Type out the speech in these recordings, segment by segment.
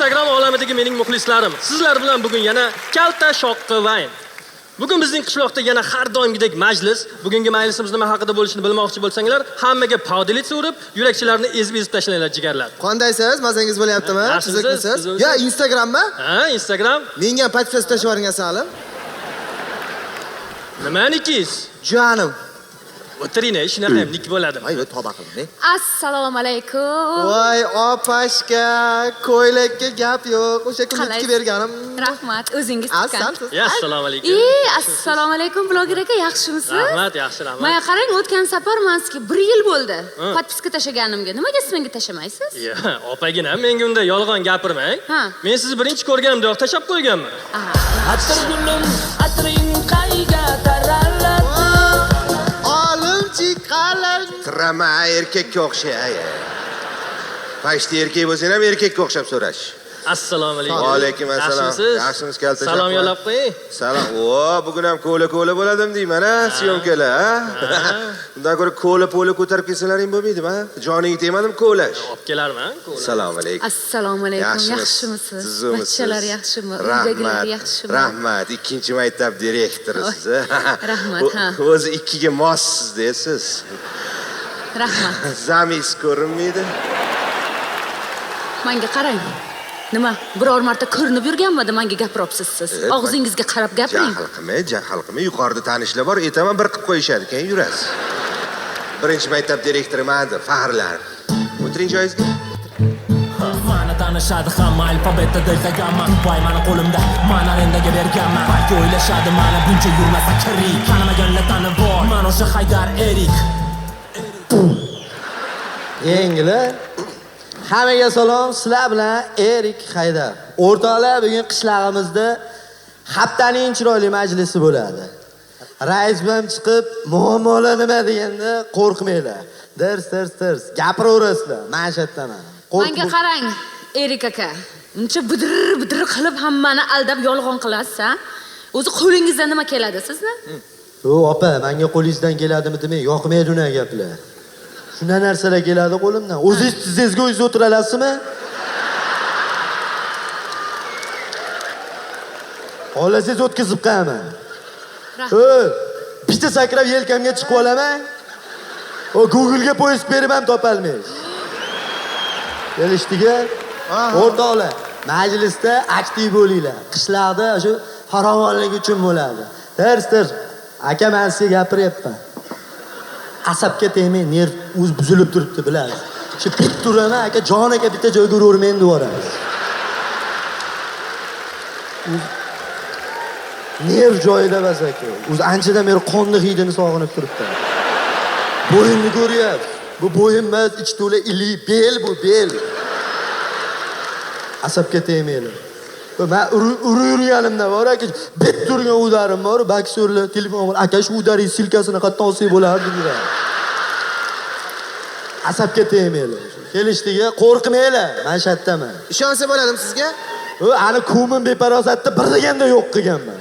Instagram olamidagi mening muxlislarim, sizlar bilan bugun yana kalta shoqqi vayn. Bugun bizning qishloqda yana har doimgidek majlis. Bugungi majlisimiz nima haqida bo'lishini bilmoqchi bo'lsanglar, hammaga podilitsa urib, yurakchilarni ezib tashlanglar jigarlar. Qandaysiz? Mazangiz bo'lyaptimi? Sizikmisiz? Ya, Instagrammi? Ha, Instagram. Menga podpis tashlab yuboring asalim. Nimanikiz? Jonim. O'tiring, shunaqa ham nik bo'ladi. Voy, tavba qildim. Assalomu alaykum. Voy, opashka, ko'ylakka gap yo'q. O'sha kuni tikib berganim. Rahmat, o'zingiz tikkan. Ya, assalomu alaykum. Assalomu alaykum, bloger aka, yaxshimisiz? Rahmat, yaxshi, rahmat. Mana qarang, o'tgan safar men sizga 1 yil bo'ldi. Podpiska tashlaganimga. Nimaga siz menga tashlamaysiz? Ya, opagina, menga unda yolg'on gapirmang. Men sizni birinchi ko'rganimda tashlab qo'yganman. Atir gulim, atiring qayga taraladi. Tirama erkakka o'xshaydi. Pashti erkak bo'lsang ham erkakka o'xshab so'rash. Assalomu alaykum. Va alaykum assalom. Yaxshimisiz kalta? Salom yo'llab qo'ying. Salom. Bugun ham ko'la bo'ladim deyman, ha? Syomkalar, ha? Undan ko'ra ko'la ko'tarib kelsalaring bo'lmaydimi, ha? Joningiz tegmadimi ko'lash? Olib kelarman, ko'la. Assalomu alaykum. Assalomu alaykum. Yaxshimisiz? Bachchalar yaxshimi? Rahmat. Yaxshimi? Rahmat. 2-maktab direktorisiz, ha? Rahmat, ha. O'zi 2ga mossiz deysiz. Rahmat. Zamis ko'rinmaydi. Menga qarang. Nima? Biror marta ko'rinib yurganmidi menga gapiryapsiz siz? Og'zingizga qarab gapiring. Jahl qilmay, yuqorida tanishlar bor, etaman bir qilib qo'yishadi, keyin yurasiz. Birinchi maktab direktori menda, faxrlar. O'tiring joyingizga. Mana tanishadi hamma alfabetda dezagaman. Voy meni qo'limda, mana rendaga berganman. Balki o'ylashadi mana buncha yurmasa kirik. Tanimaganlar tanib bor, mana o'sha Haydar Erik. Yengili. Hammaga salom, sizlar bilan Erik Haydar. O'rtoqlar, bugun qishlog'imizda haftaning chiroyli majlisi bo'ladi. Rais bilan chiqib, muammolar nima deganda qo'rqmanglar. Ders gapiraverasizlar. Ma'shatdaman. Menga qarang, Erik aka. Uncha bidir qilib hammani aldab yolg'on qilasiz, ha? O'zi qo'lingizdan nima keladi sizni? Opa, menga qo'lingizdan keladimi demay, yoqmaydi unaqa gaplar. Shunday narsalar keladi qo'limdan. O'zingiz tizingizga o'zingiz o'tira olasizmi? Xohlasangiz o'tkazib qo'yaman. Bitta sakrab yelkamga chiqib olaman. Google ga poyezd berib ham topolmaysiz. Kelishdiga, o'rtoqlar, majlisda aktiv bo'linglar. Qishloqda shu farovonlik uchun bo'ladi. Ders. Aka, men sizga gapiryapman. Asabga tegmay, nerv o'z buzilib turibdi, bilasiz. Shu bit turaman, aka, jon aka bitta joyga urmayman devoramiz. Nerv joyida bas aka. O'zi anchadan beri qonni hidini sog'inib turibdi. Bo'yinni ko'ryapsiz. Bu bo'yin emas, ich to'la ilik, bel bu, bel. Asabga tegmaylar. Men urganimda bor aka, bit turgan udarim bor, baksorlar telefon qilib, aka shu udaring silkasini qatdan olsak bo'lardi deydi. Asabga tegmaylar. Kelishdiga, qo'rqmanglar, men shatdaman. Ishonsa bo'ladimi sizga? Ani ko'min beparosatda bir deganda yo'q qilganman.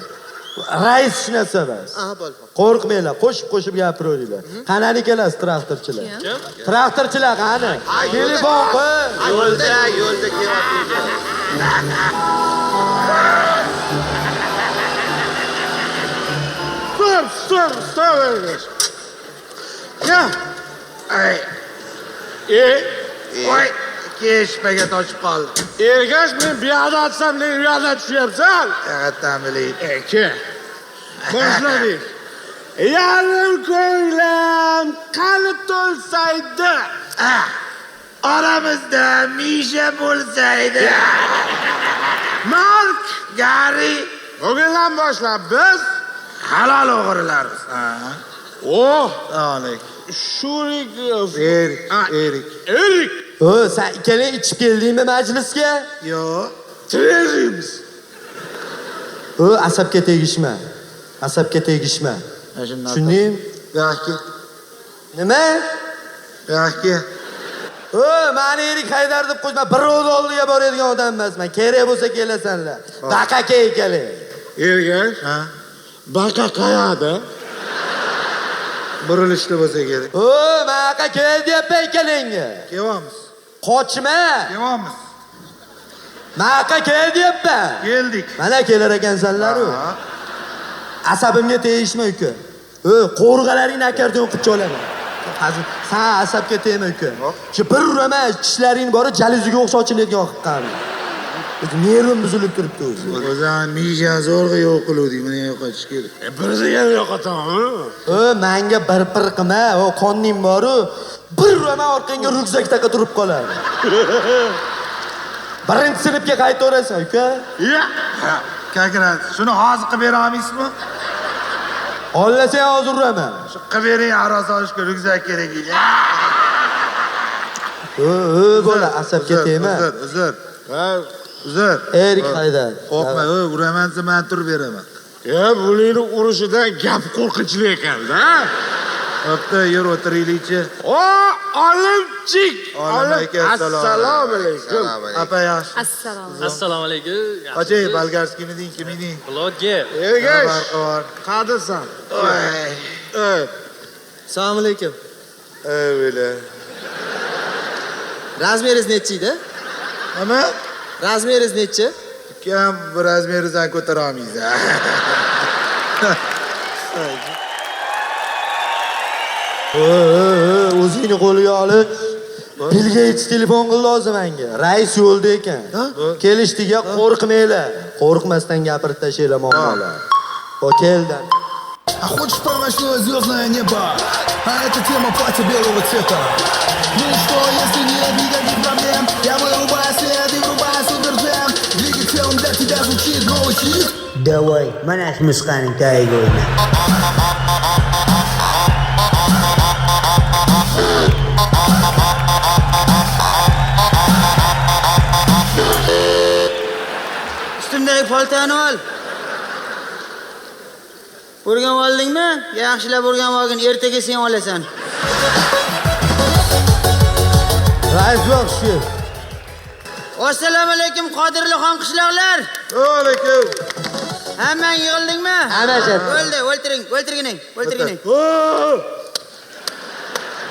Rais shunasa bas. Bo'ldi. Qo'rqmanglar, qo'shib gapiraveringlar. Qanday kelasiz traktorchilar? Traktorchilar qani? Telefon qo'y. Yo'lda kelyapti. Stop. Ya. Voy, keshmaga toshib qoldi. Ergash, men bu yoqda atsam, men bu yoqda tushyapsan. Yaqatdan bilaydi. Ke. Boshladik. Yarim ko'nglim qani to'lsaydi. Oramizda Misha bo'lsaydi. Mark, Gari, bugundan boshlab biz halol o'g'rilarmiz. Alik. Shurik. Erik. Sen ikkalang ichib keldingmi majlisga? Yo'q. Trezimiz. Asabga tegishma. Tushundingmi? Yo'q. Nima? Yo'q. Meni Erik Haydar deb qo'yma. Bir o'z oldiga boradigan odam emasman. Kerak bo'lsa kelasanlar. Baqaka ekaling. Ergash, baqa qayada? Burilishda bo'lsa kerak. Men aqa kel deyapman ikkalangga. Kelyapmiz. Qochma. Kelyapmiz. Maqa kel deyapman. Keldik. Mana kelar ekansanlar-ku. Asabimga tegishma uka. Qo'rg'alaringni akardan qilib olaman. Hozir sen asabga tegma uka. Shu bir urama tishlaring bori jaluziga o'xshovchilarga yoqib qoldi. Nervim buzilib turibdi o'zi. O'zan misha zo'rg'a yo'q qiluvdik, mana yo'qotish kerak. Birga ham yo'qotaman. Menga bir qilma, qoning bor-ku. Bir urama orqangga ryukzak taqa turib qoladi. Birinchi sinfga qaytaverasan uka. Ya. Kakrat, shuni hozir qilib bera olmaysizmi? Ollasang hozir uraman. Shu qilib bering, aros olishga ryukzak kerak edi. Bola asabga tegma. Uzr. Uzr. Erik Haydar. Qo'rqma, uraman desa men turib beraman. Bularni urushidan gap qo'rqinchli ekan-da. Bo'pti, yur o'tiraylikchi. Olimchik. Assalomu alaykum. Apa yaxshi. Assalomu alaykum. Qo'chay, bolgarskiyni deng, kim eding? Blogger. Ergash. Bor. Qadrsan. Assalomu alaykum. Böyle. Razmeringiz necha edi? Nima? Razmeringiz necha? Kam bir razmeringizdan ko'tara olmaysiz. O'zingni qo'liga olib, Bill Gates telefon qildi hozir menga. Rais yo'lda ekan. Kelishdiga qo'rqmanglar. Qo'rqmasdan gapirib tashlaylar muammolar. Keldi. А хочешь промочное звездное небо? А это тема платья белого цвета. Ну что, если нет никаких проблем, я вырубаю свет и врубаю суперджем. Двигателем для тебя звучит голый хит. Давай, mana shu musiqaning tagiga o'yna. Ustimdagi paltoni ol. O'rganib oldingmi? Yaxshilab o'rganib olgin, ertaga sen olasan. Rais yaxshi. Assalomu alaykum, qodirli xon qishloqlar. Alaykum. Hammang yig'ildingmi? Hammasi. Bo'ldi, o'ltiring.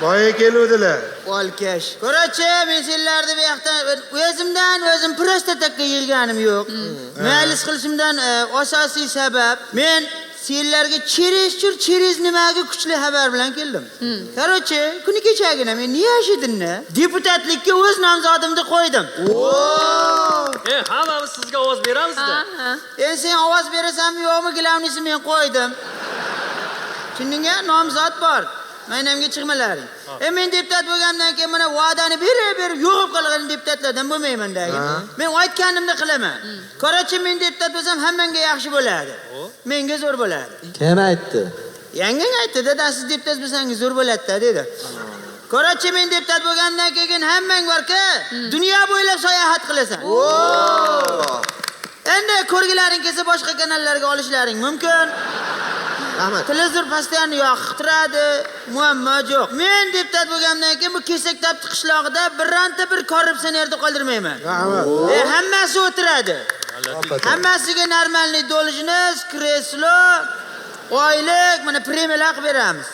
Boya keluvdilar. Olkash. Ko'rachi, men senlarni bu yoqdan o'zim prostatakka yilganim yo'q. Maylis qilishimdan asosiy sabab men senlarga cheres nimaga kuchli xabar bilan keldim. Ko'rachi, kuni kechagina men Niyashidinni deputatlikka o'z nomzodimni qo'ydim. Hammamiz sizga ovoz beramiz-da. Endi sen ovoz berasanmi yo'qmi, gilamnisi men qo'ydim. Tushundingmi? Nomzod bor. Maynamga chiqmalaring. Men deputat bo'lgandan keyin mana va'dani berib yo'qib qolgan deputatlardan bo'lmayman-da. Men aytganimni qilaman. Qarachi, men deputat bo'lsam hammanga yaxshi bo'ladi. Menga zo'r bo'ladi. Kim aytdi? Yangang aytdi-da, siz deputat bo'lsangiz zo'r bo'ladi-da dedi. Qarachi, men deputat bo'lgandan keyin hammang bor-ku, dunyo bo'ylab sayohat qilasan. Endi ko'rgilaring kelsa boshqa kanallarga olishlaring mumkin. Rahmat. Televizor postoyanni yoqtiradi, muammo yo'q. Men deputat bo'lgandan keyin bu kesak tapti qishlog'ida bironta bir korrupsionerni qoldirmayman. Hammasi o'tiradi. Hammasiga normalniy должность, kreslo, oylik, mana premiyalar qilib beramiz.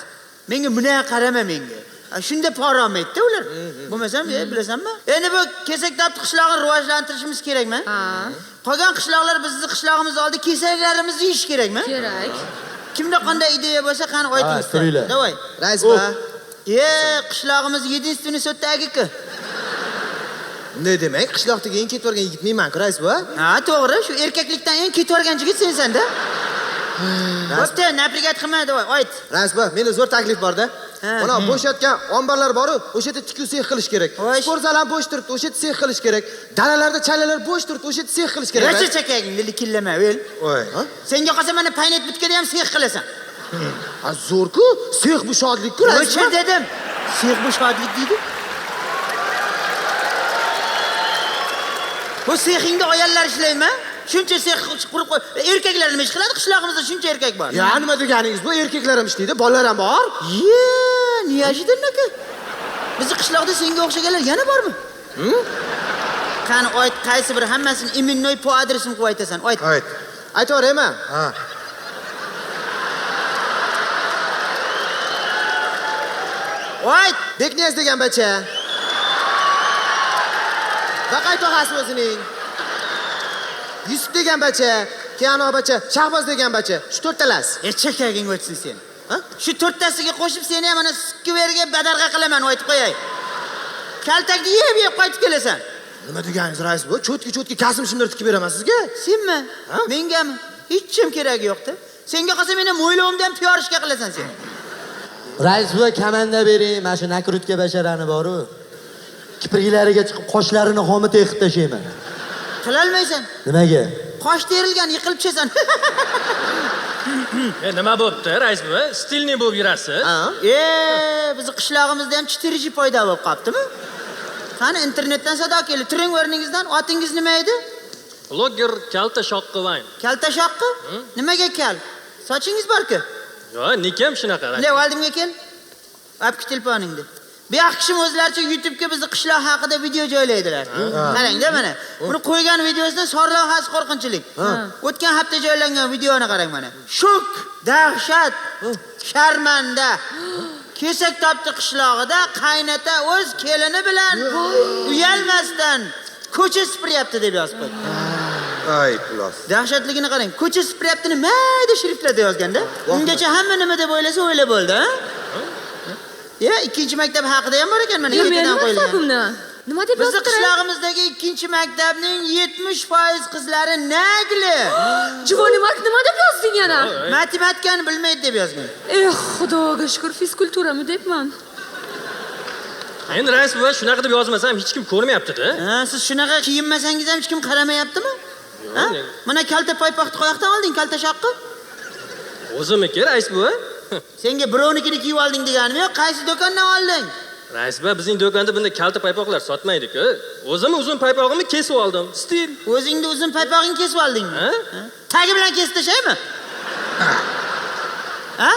Menga buni qarama menga. Shunda pora olmaydi ular. Bo'lmasam, bilasanmi? Endi bu kesak tapti qishlog'ini rivojlantirishimiz kerakmi? Qolgan qishloqlar bizni qishlog'imiz oldi kesaklarimizni yeyish kerakmi? Kerak. Kimda qanday ideya bo'lsa, qani ayting. Turinglar. Davay. Rais ba. Qishlog'imiz единственный sotdagi-ku. Ne demak? Qishloqdagi eng ketib o'rgan yigit menman-ku, rais ba. Ha, to'g'ri. Shu erkaklikdan eng ketib o'rgan yigit sensan-da. Bo'pti, naprigat qilma, davay, ayt. Rais ba, menda zo'r taklif bor-da. Mana bo'shatgan omborlar bor-ku, o'sha yerda tikuv sex qilish kerak. Sport zal ham bo'sh turibdi, o'sha yerda sex qilish kerak. Dalalarda challalar bo'sh turibdi, o'sha yerda sex qilish kerak. Racha chakagingni likillama, vel. Voy. Senga qolsa mana paynet bitkada ham sex qilasan. Zo'r-ku, sex bu shodlik-ku, rais. O'sha dedim. Sex bu shodlik deydi. Bu sexingda ayollar ishlaymi? Shuncha sex qurib qo'y. Erkaklar nima ish qiladi? Qishlog'imizda shuncha erkak bor. Ya, nima deganingiz bu? Erkaklar ham ishlaydi, bolalar ham bor. Niyashidinmi-ku? Bizni qishloqda senga o'xshaganlar yana bormi? Qani ayt, qaysi bir hammasini iminnoy po adresim qo'yib aytasan? Ayt. Aytaverayman. Ha. Ayt, Bekniyaz degan bacha. Vaqay tog'asi o'zining. Yusuf degan bacha, keyin anavi bacha, Shahboz degan bacha. Shu to'rtalasi. Chekaging o'tsin sen. Ha? Shu to'rttasiga qo'shib seni ham mana skverga badarg'a qilaman, aytib qo'yay. Kaltakni yeb qaytib kelasan. Nima deganingiz, rais bu? Cho'tki kasm shimlar tikib beraman sizga. Senmi? Mengami? Hech kim keragi yo'q-da. Senga qolsa meni mo'ylovimda ham piyorishga qilasan sen. Rais buva kamanda bering, mana shu nakrutka basharani boru. Kipriklariga chiqib qoshlarini xomita yiqib tashlayman. Qilolmaysan. Nimaga? Qosh terilgan, yiqilib tushasan. Nima bo'pti, rais buva? Stilniy bo'lib yurasiz. Bizni qishlog'imizda ham 4G foyda bo'lib qolibdimi? Qani internetdan sado keldi. Turing o'rningizdan. Otingiz nima edi? Blogger Kalta Shoqqi-Vayn. Kalta shoqqi? Nimaga kal? Sochingiz bor-ku. Yo'q, nikam shunaqa. Ne oldimga kel. Olib telefoningni. Bu yoq kishim o'zlaricha YouTube'ga bizni qishloq haqida video joylaydilar. Qarang-da mana. Buni qo'ygan videosidan sorlavhasi qo'rqinchlik. O'tgan hafta joylangan videoni qarang mana. Shok, dahshat, sharmanda. Kesak topdi qishlog'ida qaynota o'z kelini bilan uyalmasdan ko'cha sipiryapti deb yozib qo'ydi. Ay, plos. Dahshatligini qarang. Ko'cha sipiryaptini mayda shriftlarda yozganda. Ungacha hamma nima deb o'ylasa o'yla bo'ldi, ha? Ikkinchi maktab haqida ham bor ekan mana ketidan qo'yilgan. Nima deb Bizni yozib qishlog'imizdagi ikkinchi maktabning 70% qizlari nagli. Juvoni Mark nima deb yozding yana? Matematikani bilmaydi deb yozgan. Xudoga shukr, fizkulturami debman. Endi rais buva shunaqa deb yozmasam hech kim ko'rmayapti-da. Siz shunaqa kiyinmasangiz ham hech kim qaramayaptimi? Mana kalta paypoqni qo'yoqdan olding, kalta shoqqi? O'zimniki rais buva. Senga birovnikini kiyib olding deganim yo'q, qaysi do'kondan olding? Rais buva, bizning do'konda bunday kalta paypoqlar sotmaydi-ku. O'zim uzun paypog'imni kesib oldim. Stil. O'zingni uzun paypog'ingni kesib oldingmi? Tagi bilan kesib tashlaymi? Ha?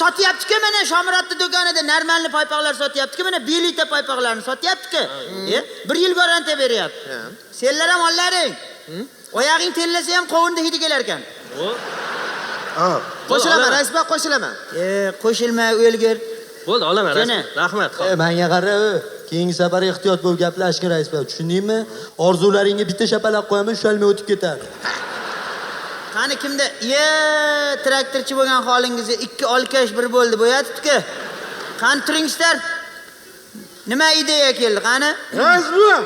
Sotyapti-ku mana Shomurodning do'konida normalni paypoqlar sotyapti-ku, mana belita paypoqlarni sotyapti-ku. 1 yil garantija beryapti. Senlar ham ollaring. Oyog'ing tellasa ham qovunda hidi kelar ekan. Qo'shilaman, rais buva, qo'shilaman. Qo'shilma, o'lgir. Bo'ldi, olaman rais. Rahmat. Menga qara, keyingi safar ehtiyot bo'lib gaplashgin rais buva, tushundingmi? Orzularingga bitta shapalaq qo'yaman, ushalmay o'tib ketadi. Qani kimda? Traktorchi bo'lgan holingizga 2 olkash bir bo'ldi, bo'yatibdi-ku. Qani turingizlar. Nima ideya keldi, qani? Rais buva.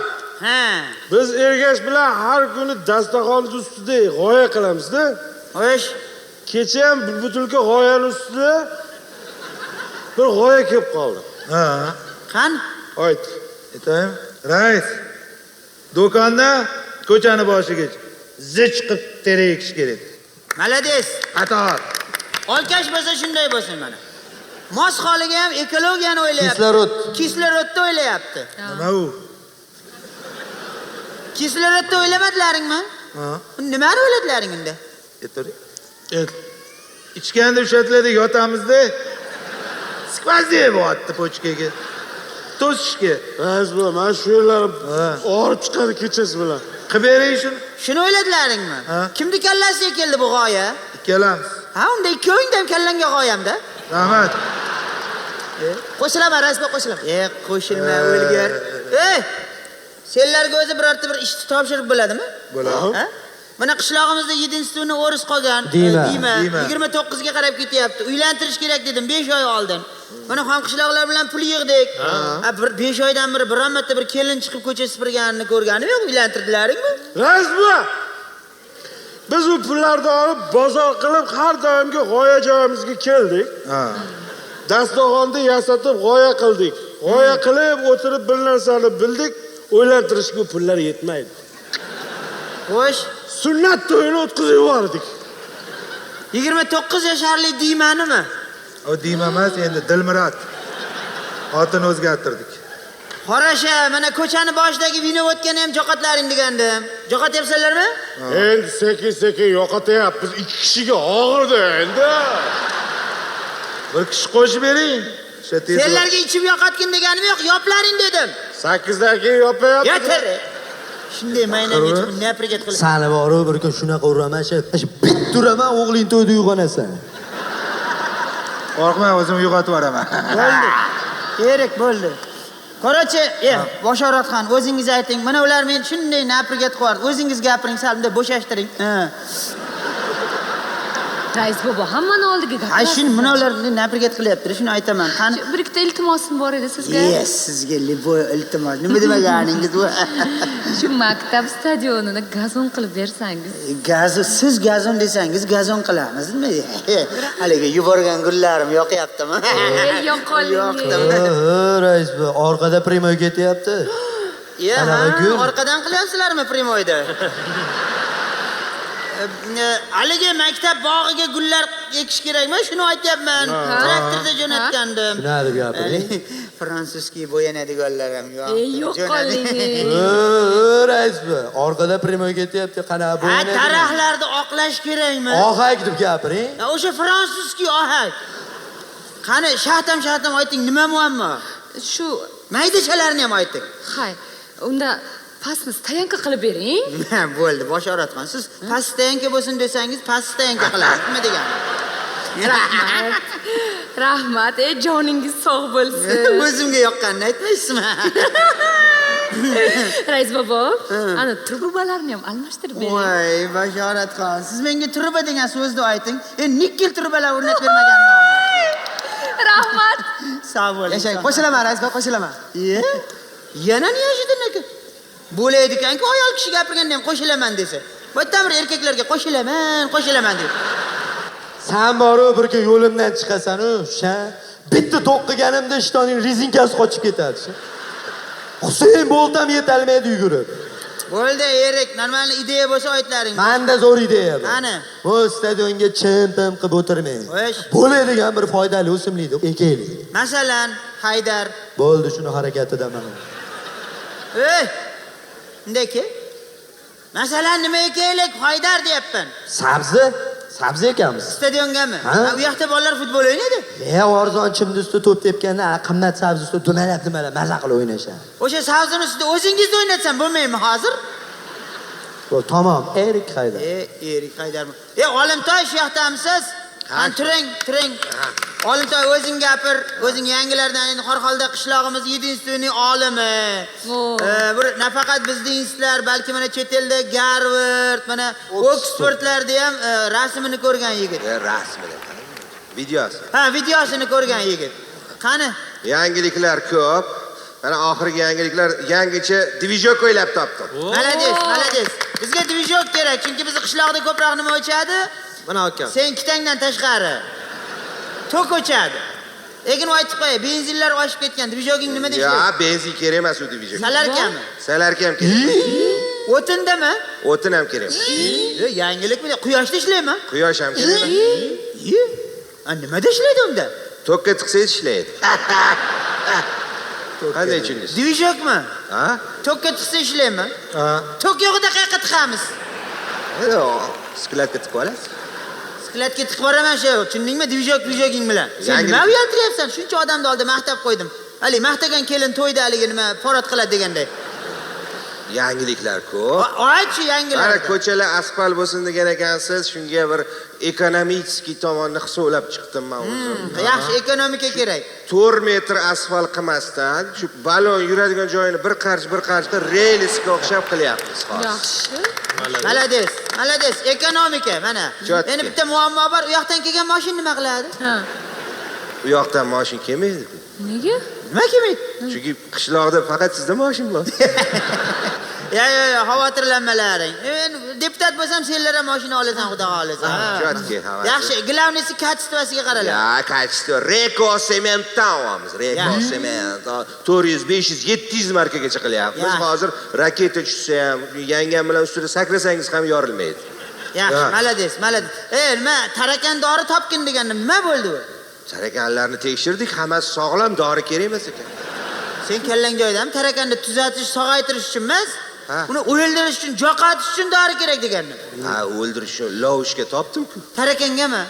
Biz Ergash bilan har kuni dasturxonimiz ustida g'oya qilamiz-da. Xo'sh. Kecha ham butilka g'oyani ustida bir g'oya kelib qoldi. Qani? Ayt. Aytaymi? Rais. Do'konda ko'chani boshigacha zich qilib terak ekish kerak. Malades. Qator. Olkash bo'lsa shunday bo'lsin mana. Mos holiga ham ekologiyani o'ylayapti. Kislorodni o'ylayapti. Nima u? Kislorodni o'ylamadlaringmi? Nimani o'yladilaring unda? Ichganda ushatiladi, yotamizda skvaziya bo'lyapti pochkaga. To'sishga. Rais bu, mana shu yerlarim og'rib chiqadi kechasi bilan. Qilib bering shuni. Shuni o'yladilaringmi? Kimning kallasiga keldi bu g'oya? Ikkalamiz. Unda ikkovingda ham kallangga g'oyamda. Rahmat. Qo'shilaman, rais buva, qo'shilaman. Qo'shilma, o'lgir. Senlarga o'zi birorta bir ishni topshirib bo'ladimi? Bo'ladi. Mana qishlog'imizda 7-sini o'ris qolgan. Dima. 29 ga qarab ketyapti. Uylantirish kerak dedim 5 oy oldin. Mana ham qishloqlar bilan pul yig'dik. 5 oydan beri biron marta bir kelin chiqib ko'cha supurganini ko'rganim yo'q. Uylantirdilaringmi? Rais buva. Biz bu pullarni olib bozor qilib har doimgi g'oya joyimizga keldik. Dasturxonni yasatib g'oya qildik. G'oya qilib o'tirib bir narsani bildik. O'ylantirishga pullar yetmaydi. Xo'sh, sunnat to'yini o'tkazib yubordik. 29 yasharli Dimanimi? O Dima emas, endi Dilmurod. Otini o'zgartirdik. Qarasha, mana ko'chani boshidagi vino o'tgani ham joqatlaring degandim. Joqatyapsizlarmi? Endi sekin-sekin yo'qotyapmiz. 2 kishiga og'irdi endi. Bir kishi qo'shib bering. Senlarga ichib yoqatgin deganim yo'q, yoplaring dedim. 8dan keyin yopayapmiz. Yeter. Shunday maynaga chiqib naprigat qilib. Sani boru bir kun shunaqa uraman, bit turaman, o'g'ling to'yda uyg'onasan. Qo'rqma, o'zim uyg'otib yuboraman. Bo'ldi. Kerak bo'ldi. Qarachi, Bashoratxon, o'zingiz ayting. Mana ular meni shunday napriga qo'yadi. O'zingiz gapiring, sal bunday bo'shashtiring. Rais bobo, hammani oldiga gapirasiz. Ay, shuni mana ular napriga qilyapti, shuni aytaman. Qani? Bir ikkita iltimosim bor edi sizga. Yes, sizga liboy iltimos. Nima demaganingiz bu? Shu maktab stadionini gazon qilib bersangiz. Siz gazon desangiz, gazon qilamiz, nima? Haliga yuborgan gullarim yoqyaptimi? Yoqdimi? Rais bu orqada primoy ketyapti. Orqadan qilyapsizlarmi primoyda? Haligi maktab bog'iga gullar ekish kerakmi? Shuni aytyapman. Traktorda jo'natgandim. Shuna deb gapiring. Fransuskiy bo'yanadiganlar ham yo'q. Yo'q qoling. Rais bu orqada primoy ketyapti. Qana bo'yanadi. Daraxtlarni oqlash kerakmi? Ohak deb gapiring. O'sha fransuskiy ohak. Qani, shatam ayting, nima muammo? Shu maydachalarni ham ayting. Hay, unda pastni stayanka qilib bering. Bo'ldi, Bashoratxon. Siz past stayanka bo'lsin desangiz, past stayanka qilasiz. Nima degani? Rahmat. Rahmat, joningiz sog' bo'lsin. O'zimga yoqqanini aytmaysizmi? Rais bobo, ana trubalarni ham almashtirib bering. Voy, Bashoratxon, siz menga truba degan so'zni ayting. Nikkel trubalar o'rnatib bermaganman. Rahmat. Sog' bo'ling. Yashang, qo'shilaman rais bobo, qo'shilaman. Yana niya shunday? Bo'laydi ekan-ku, ayol kishi gapirganda ham qo'shilaman desa. Bitta bir erkaklarga qo'shilaman deb. Sen boru bir kun yo'limdan chiqasan-u, bitta to'qqiganimda ishtoning rezinkasi qochib ketadi. Husayn Boltam yetolmaydi yugurib. Bo'ldi, Erik, normal ideya bo'lsa aytlaring. Menda zo'r ideya bor. Qani? Bu stadionga chim-pim qilib o'tirmang. Bo'ladigan bir foydali o'simlikni ekaylik. Masalan, Haydar. Bo'ldi, shuni harakatidaman. Ndeki? Masalan, nima ekaylik? Haydar deyapman. Sabzi ekanmiz. Stadiongami? Bu yoqda bolalar futbol o'ynaydi. Arzon chimni ustida to'p tepganda, qimmat sabzi ustida dumalab maza qilib o'ynashadi. O'sha sabzini ustida o'zingiz o'ynatsam bo'lmaydimi hozir? Tamam, Erik Haydar. Erik Haydarmi? Olimtoy, shu yoqdamisiz? Turing. Olimtoy, o'zing gapir. O'zing yangilardan, endi Qorxolda qishlog'imiz единственный olimi. Bir nafaqat bizning institutlar, balki mana chet elda Garvard, mana Oxfordlarda ham rasmini ko'rgan yigit. Rasmini. Videosi. Videosini ko'rgan yigit. Qani? Yangiliklar ko'p. Mana oxirgi yangiliklar yangicha dvijok o'ylab topdim. Malades. Bizga dvijok kerak, chunki biz qishloqda ko'proq nima o'chadi? Mana akam. Sen ikkitangdan tashqari tok o'chadi. Lekin aytib qo'y, benzinlar oshib ketgan. Dvijoging nima deydi? Benzin kerak emas u dvijok. Salarka ham kerak. O'tindami? O'tin ham kerak. Yangilikmi? Quyoshda ishlaymi? Quyosh ham kerak. Nimada ishlaydi unda? Tokka tiqsangiz ishlaydi. Qanday tushundingiz? Dvijokmi? Tokka tiqsa ishlaymi? Tok yo'g'ida qayerga tiqamiz? Sklatga tiqib olasiz. Sklatga tiqib boraman shu. Tushundingmi? Dvijoging bilan. Sen nima uyaltiryapsan? Shuncha odamni oldida maqtab qo'ydim. Hali maqtagan kelin to'yda haligi nima farod qiladi deganday. Yangiliklar ko'p. Aytchi yangiliklar. Mana ko'chalar asfalt bo'lsin degan ekansiz, shunga bir ekonomik tomonni hisoblab chiqdim men o'zim. Yaxshi, ekonomika kerak. 4 metr asfalt qilmasdan shu balon yuradigan joyini bir qarch relsga o'xshab qilyapmiz hozir. Yaxshi. Malades, ekonomika mana. Endi bitta muammo bor, u yoqdan kelgan mashina nima qiladi? U yoqdan mashina kelmaydi. Nega? Nima kelmaydi? Chunki qishloqda faqat sizda mashina bor. Xavotirlanmalaring. Deputat bo'lsam, senlar ham mashina olasan, xudo xolasa. Yaxshi, glavnisi kачествосiga qaralar. Kачество. Reko sementdan olamiz. Reko sement. 400, 500, 700 markagacha qilyapmiz. Hozir raketa tushsa ham, yangam bilan ustida sakrasangiz ham yorilmaydi. Yaxshi, malades. Nima tarakan dori topgin degandim, nima bo'ldi u? Tarakanlarni tekshirdik, hammasi sog'lom, dori kerak emas ekan. Sen kellang joydami? Tarakonni tuzatish, sog'aytirish uchun emas, uni o'ldirish uchun, jo'qotish uchun dori kerak degandim. O'ldirish uchun lovushka topdim-ku. Tarakangami?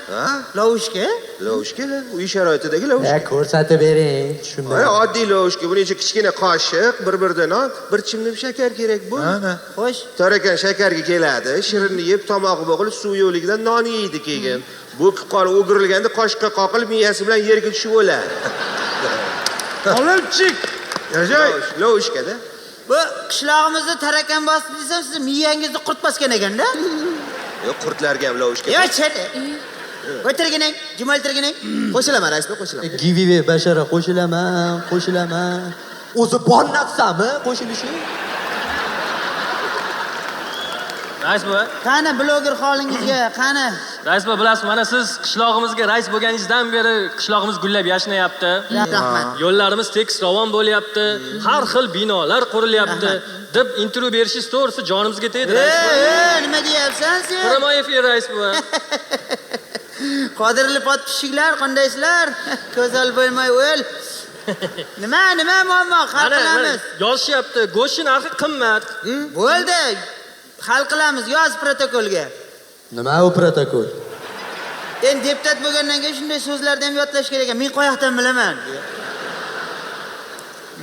Lovushka? Lovushka, uy sharoitidagi lovushka. Ko'rsatib bering, tushundim. Oddiy lovushka, buning ichiga kichkina qoshiq, bir-birdan bir chimdim shakar kerak bu. Xo'sh. Tarakan shakarga keladi, shirinni yeb, tomog'i bo'g'ilib, suv yo'ligidan non yeydi keyin. Bu qon o'girilganda qoshiqqa qoqilib, miyasi bilan yerga tushib o'ladi. Olimchik, Yashay. Lovushkada. Bu qishlog'imizda tarakan bosdi desam, siz miyangizni qurt bosgan ekanda. Yo'q, qurtlarga ham lovushka. Yo, chete. O'tirgining, jim o'tirgining. Qo'shilaman, rais bo'y, qo'shilaman. Givive bashara qo'shilaman. O'zi bor narsami qo'shilishi? Rais bo'y, Qani bloger holingizga, qani. rais bo'y bilasiz, mana siz qishlog'imizga rais bo'lganingizdan beri qishlog'imiz gullab yashnayapti. Rahmat. Yo'llarimiz tekis ravon bo'lyapti. Har xil binolar qurilyapti. deb intervyu berishingiz to'g'risi jonimizga tegdi, rais bo'y. Nima deyapsan sen? Quramayev rais bo'y. Qodirli potpishiklar, qandaysizlar? Ko'zal bo'lmay o'l. Nima muammo? Hal qilamiz. Yozishyapti, go'sht narxi qimmat. Bo'ldi. Hal qilamiz, yoz protokolga. Nima u protokol? Endi deputat bo'lgandan keyin shunday so'zlarni ham yodlash kerak ekan. Men qoyoqdan bilaman.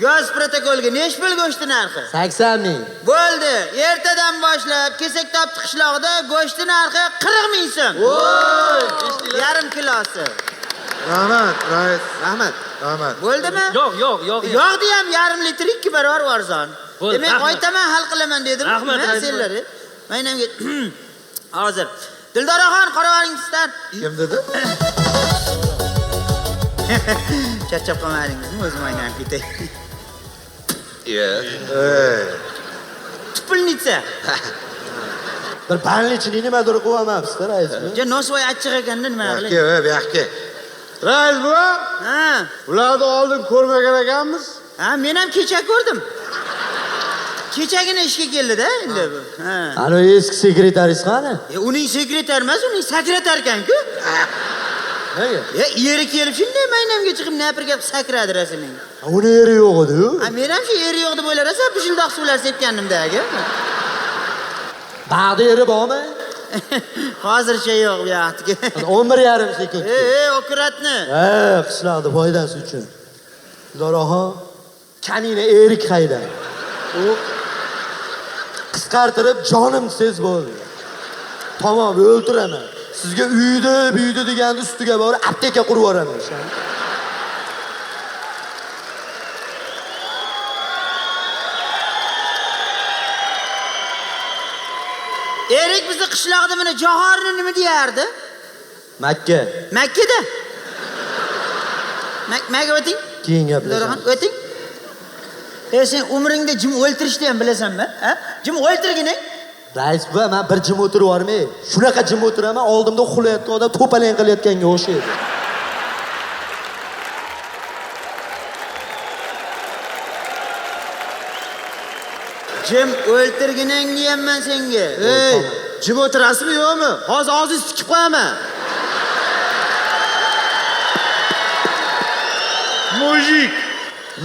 Yoz protokolga nechi pul go'shti narxi? 80 ming. Bo'ldi. Ertadan boshlab Kesakdobti qishlog'ida go'shti narxi 40 ming so'm. Voy, Yarim kilosi. Rahmat, rais. Rahmat. Rahmat. Bo'ldimi? Yo'q. Yog'di ham yarim litr 2 barobar arzon. Bo'ldi, Demak, rahmat. oytaman hal qilaman dedim. Rahmat, Men rais senlar. Maynamga hozir. Dildoraxon qaravalingizlar. Kim dedi? Charchab qolmadingizmi? O'zim o'ynab ketay. Tupulnitsa. Bir banlichini nimadir qo'yamapsiz, raismi? Ja nosvoy achchiq ekanda nima qilay? Bu yoqqa. Rais bo'y, Ha. ularni oldin ko'rmagan ekanmiz. Ha, men ham kecha ko'rdim. Kechagina ishga keldi-da endi bu. Ha. Ana eski sekretaringiz qani? Uning sekretar emas, uning sekretar ekan-ku. Nega? Eri kelib shunday maynamga chiqib napirga sakradi rasming. Uni eri yo'q edi-ku. Ha, men ham shu eri yo'q deb o'ylarasa, bu shundoq suvlar sepgandim-da-ga. Bag'da eri bormi? Hozircha yo'q bu yoqdagi. 11,5 sekund. okuratni. Qishloqda foydasi uchun. Dildoraxon, kamina erik hayda. U qisqartirib jonim siz bo'ldi. Tamom, o'ltiraman. Sizga uyda deganda ustiga borib apteka qurib yuboraman. Erik bizni qishloqda mana Johorni nima deyardi? Makka. Makkada. Makka o'ting. Keyin gaplashamiz. Dildoraxon, o'ting. Sen umringda jim o'ltirishni ham bilasanmi? Ha? Jim o'ltirgining. Rais bo'y, men bir jim o'tirib yormay. Shunaqa jim o'tiraman, oldimda uxlayotgan odam to'palang qilayotganga o'xshaydi. Jim o'ltirgining deyapman senga. Ey, jim o'tirasizmi yo'qmi? Hozir og'zingizni tikib qo'yaman. Mujik.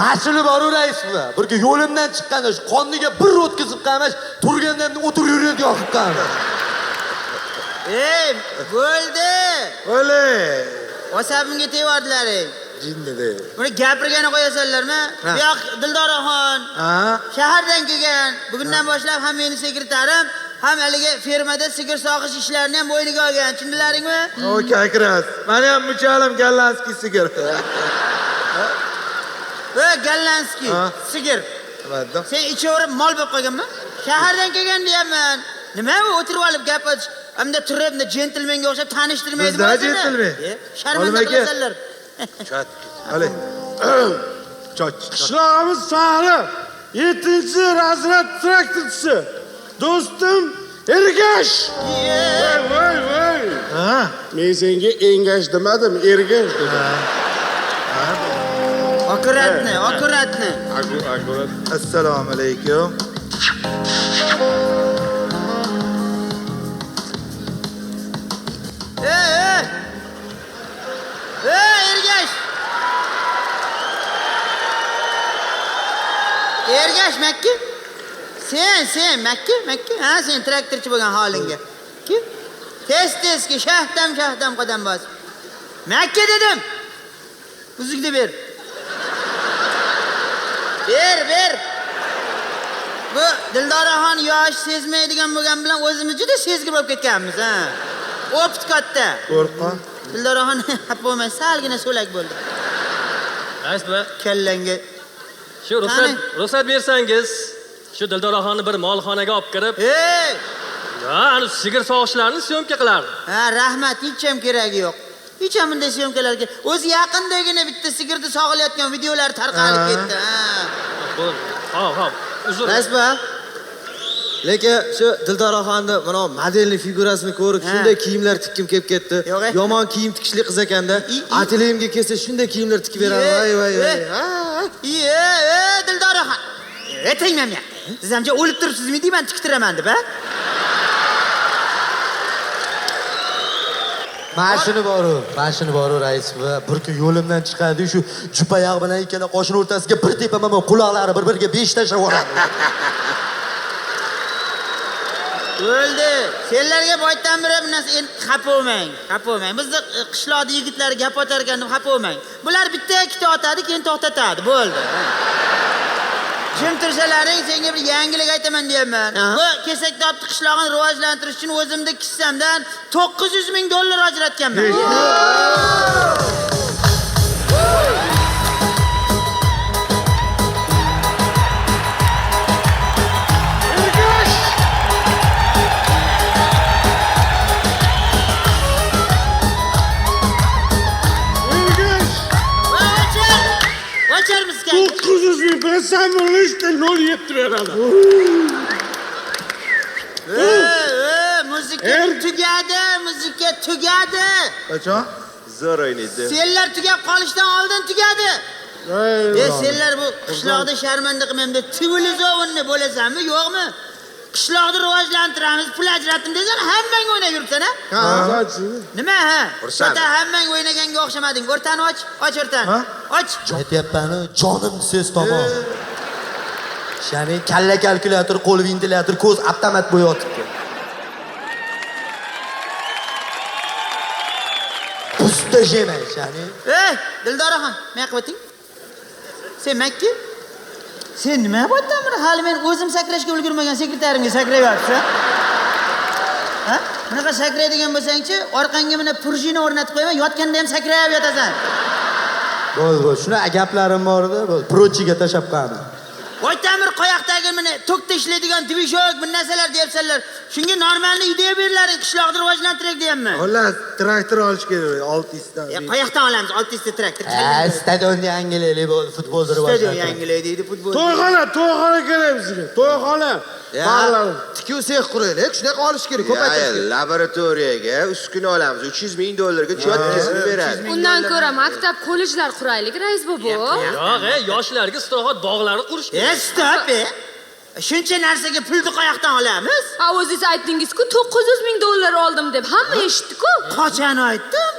Mashina boru rais bo'y. Birga yo'limdan chiqqanda shu qonniga bir o'tkazib qamash, turgandan o'tirib yurib yoqib qamash. Ey, bo'ldi. O'le. Asabimga teyordilaring. Jinnida. Buni gapirgani qo'yasanlarmi? Bu yoq Dildoraxon. Ha? Shahardan kelgan. Bugundan boshlab ham meni sekretarim, ham haligi fermada sigir sog'ish ishlarini ham bo'yniga olgan. Tushundilaringmi? Okey, kiraz. Meni ham muchalim Gallanskiy sigir. Gallanskiy sigir. Nima? Sen ichaverib mol bo'lib qolganmi? Shahardan kelgan deyapman. Nima bu o'tirib olib gap ochish? Hamda turib, jentlmenga o'xshab tanishtirmaydi Bizda jentlmen. Sharmanda qilasanlar. Chat. Ali. Qishlog'imiz fahri 7-razred traktorchisi. Do'stim Ergash. Voy. Ha? Men senga engash demadim, Ergash dedim. Akuratni. Akurat. Assalomu alaykum. Ergash. Ergash Makka? Sen Makka? Ha, sen traktorchi bo'lgan holingga. Kim? Tez-tezki shahdam qadam bos. Makka dedim. Uzukni ber. Ber. Bu Dildoraxon yosh sezmaydigan bo'lgan bilan o'zimiz juda sezgir bo'lib ketganmiz, ha. Opit katta. Qo'rqma. Dildoraxon xafa bo'lmay, salgina so'lak bo'ldi. Rais bo'y, Kallangga Shu ruxsat bersangiz, shu Dildoraxonni bir molxonaga olib kirib, Ey! ana sigir sog'ishlarini syomka qilardi. Ha, rahmat, hech ham keragi yo'q. Hech ham bunday syomkalarga o'zi yaqindagina bitta sigirni sog'ilayotgan videolar tarqalib ketdi. Hop, uzr. Rasba. Lekin shu Dildoraxonni mana modellik figurasini ko'rib, shunday kiyimlar tikkim kelib ketdi. Yo'q-e. Yomon kiyim tikishli qiz ekanda. Ateliyemga kelsa shunday kiyimlar tikib beradi. Voy. Dildoraxon. Tegmam ya. Siz hamcha o'lib turibsizmi deyman, tiktiraman deb, ha? Mashina boru rais va bir kun yo'limdan chiqadi, shu jupayaq bilan ikkala qo'shin o'rtasiga bir tepaman, quloqlari bir-biriga 5 tashlab yuboradi. O'ldi. Senlarga boydan beri bu narsa endi xafa bo'lmang. Bizni qishloqda yigitlar gap otar ekan deb xafa bo'lmang. Bular bitta ikkita otadi, keyin to'xtatadi, bo'ldi. Tushuntirsalaring, senga bir yangilik aytaman deyapman. Bu Kesakdobni qishlog'ini rivojlantirish uchun o'zimda kissamdan $900,000 ajratganman. Ocharmiz kan. 900,000 bersan bo'lishda 0 yetib beradi. Muzika tugadi. Qachon? Zo'r o'ynaydi. Senlar tugab qolishdan oldin tugadi. Senlar bu qishloqda sharmanda qilmayman deb Tbilizovni bo'lasanmi, yo'qmi? Qishloqni rivojlantiramiz, pul ajratdim desan, hammang o'ynab yuribsan, ha? Nima, ha? O'rta hammang o'ynaganga o'xshamading. O'rtani och o'rtani. Och. Aytyapman, jonim siz tomon. Ya'ni kalla kalkulyator, qo'l ventilyator, ko'z avtomat bo'yotibdi. Pusta jemay, ya'ni. Dildoraxon, men qo'ting. Sen makki? Sen nima bo'psan? Hali men o'zim sakrashga ulgurmagan sekretarimga sakrayapsan. Ha? Bunaqa sakraydigan bo'lsang-chi, orqangga mana prujina o'rnatib qo'yaman, yotganda ham sakrayib yotasan. Bo'ldi. Shuna gaplarim bor edi, prochiga tashab qo'yaman. Voytamir qoyoqdagi mana tokda ishlaydigan dvijok, bu narsalar deyapsanlar. Shunga normalni idea berlaring, qishloqni rivojlantiraylik deyapman. Xullas, traktor olish kerak 600 ta. Qoyoqdan olamiz 600 ta traktor. Stadionni yangilaylik bo'ldi, futbolni Stadion rivojlantirib. yangilaylik deydi futbol. To'yxona kerak bizga. To'yxona. Tikuv sex quraylik, shunaqa olish kerak, ko'paytirish kerak. Laboratoriyaga uskuna olamiz. $300,000 ga chot kesib beradi. Undan ko'ra maktab, kollejlar quraylik, rais bobo. Yo'q, yoshlarga istirohat bog'lari qurish kerak. Stop. Shuncha narsaga pulni qoyoqdan olamiz? O'zingiz aytdingiz-ku, $900,000 oldim deb. Hamma eshitdi-ku. Qachon aytdim?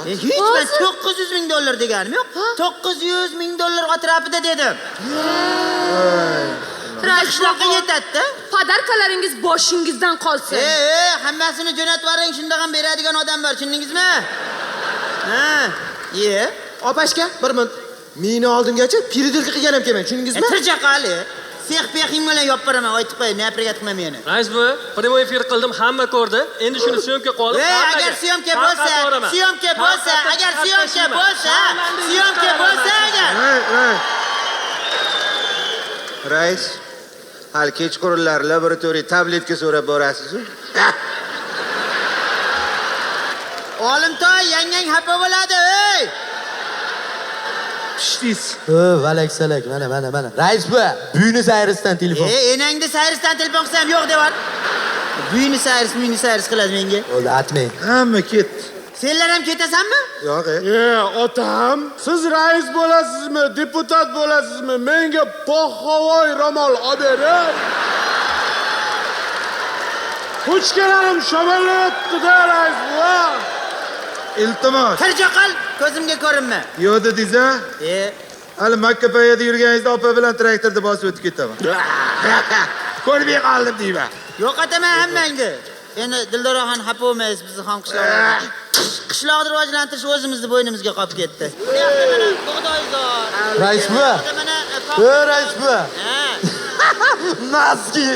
Hech men $900,000 deganim yo'q. $900,000 atrofida dedim. Qishloqqa yetadi. Padarkalaringiz boshingizdan qolsin. Hammasini jo'natib yuboring, shunda ham beradigan odam bor, tushundingizmi? Opashka, bir minut. Meni oldimgacha piridilka qilgan ham kelmang, tushundingizmi? Tirja qali. Sex-pexing bilan yopib beraman, aytib qo'y, naprigat qilma meni. Rais bu, prямой efir qildim, hamma ko'rdi. Endi shuni syomka qolib, agar syomka bo'lsa, agar. Rais, hali kechqurunlar laboratoriya tabletka so'rab borasiz-ku. Olimtoy, yangang xafa bo'ladi, ey! Pishtis. Valak-salak, mana. Rais bu, Buenos Airesdan telefon. Enangda Sayrisdan telefon qilsam yo'q deyapti. Buenos Aires qiladi menga. Bo'ldi, aytmang. Hamma ketdi. Senlar ham ketasanmi? Yo'q, Otam, siz rais bo'lasizmi, deputat bo'lasizmi? Menga poxavoy ro'mol olib bering. Ko'chkalarim shamallayapti-da, rais buva. Iltimos. Tirjaqal, ko'zimga ko'rinma. Yo'q dedingiz-a? Hali Makka poyada yurganingizda opa bilan traktorda bosib o'tib ketaman. Ko'rmay qoldim deyman. Yo'q ataman hammangni. Endi Dildoraxon xafa bo'lmaysiz, bizni ham qishloqni rivojlantirish o'zimizni bo'ynimizga qolib ketdi. Bu yoqda mana bug'doyzor. Rais bu. Rais bu. Maski.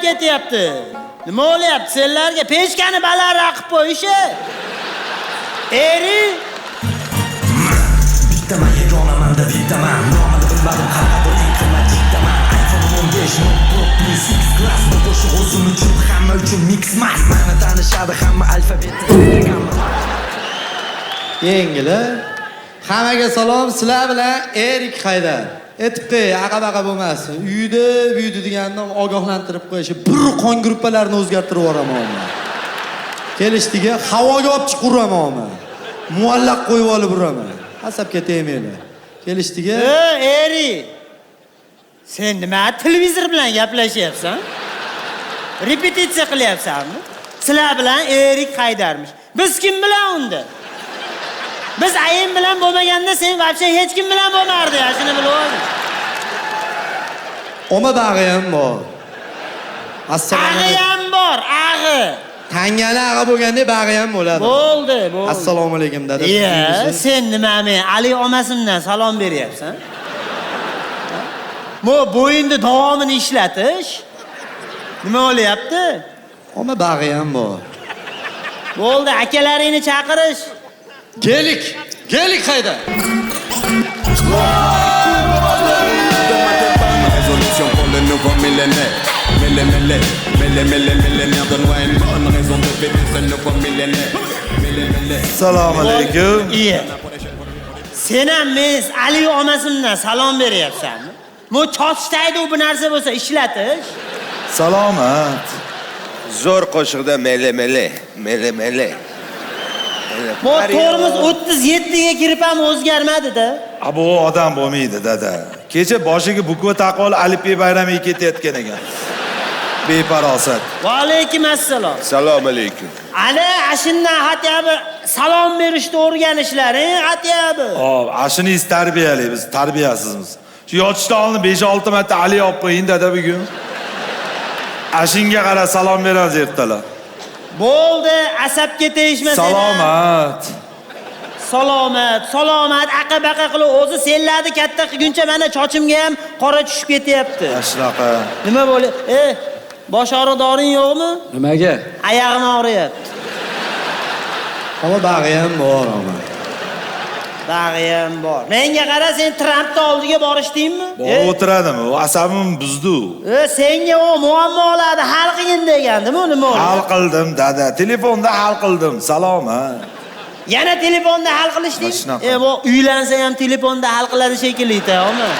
ketyapti? Nima bo'lyapti senlarga? Pechkani balandroq qilib qo'yishi. Eri Bittaman yagonamanda bittaman nomini bilmadim qanaqa eng qimmat bittaman iPhone 15 Pro Plus X Class bu qo'shiq o'zim uchun hamma uchun mix mas mani tanishadi hamma alfabeti Yengili. Hammaga salom, sizlar bilan Erik Haydar. Aytib qo'y, aqa-baqa bo'lmasin. Uyda degandan ogohlantirib qo'yishi, bir qon gruppalarini o'zgartirib yuboraman. Kelishdiga havoga olib chiqib uraman. Muallaq qo'yib olib uraman. Asabga tegmanglar. Kelishdiga. Eri. Sen nima televizor bilan gaplashyapsan? Repetitsiya qilyapsanmi? Sizlar bilan Erik Haydarmish. Biz kim bilan unda? Biz ayim bilan bo'lmaganda sen vobshe hech kim bilan bo'lmardi, shuni bilib ol. Oma bag'i ham bor. Ag'i ham bor, ag'i. Tangani ag'i bo'lganda bag'i ham bo'ladi. Bo'ldi. Assalomu alaykum dada. Sen nima men Ali omasimdan salom beryapsan? Mo bo'yinda davomini ishlatish. Nima bo'lyapti? Oma bag'i ham bor. Bo'ldi, akalaringni chaqirish. Gelik Haydar. Résolution pour le nouveau millénaire. Millénaire de loin, une bonne raison de fêter ce nouveau millénaire. Assalomu alaykum. Iya. Sen ham men Ali omasimdan salom beryapsanmi? Mo chotishdaydi u bu narsa bo'lsa ishlatish. Salomat. Zo'r qo'shiqda mele. Bu tormoz 37 ga kirib ham o'zgarmadi-da. Bu odam bo'lmaydi, dada. Kecha boshiga bukva taqol Alipi bayramiga ketayotgan ekan. Beparosat. Va alaykum assalom. Assalomu alaykum. Ana ashundan xatyabi salom berishni o'rganishlaring xatyabi. Ashiniz tarbiyali, biz tarbiyasizmiz. Shu yotishda oldin 5-6 marta Ali olib qo'ying dada bugun. Ashinga qara salom beramiz ertalar. Bo'ldi, asabga tegishmasa. Salomat, aqa-baqa qilib o'zi senlarni katta qilguncha mana chochimga ham qora tushib ketyapti. Shunaqa. Nima bo'lyapti? Bosh og'riqdoring yo'qmi? Nimaga? Oyog'im og'riyapti. Ama bag'i ham bor ama. Bag'i ham bor. Menga qara, sen Trampni oldiga borishdingmi? Borib o'tiradimi? U asabim buzdi. Senga o muammolarni hal qilgin degandimi, nima bo'ldi? Hal qildim dada, telefonda hal qildim. Salomat. Yana telefonda hal qilishding? Bu uylansa ham telefonda hal qiladi shekilli, to'g'rimi?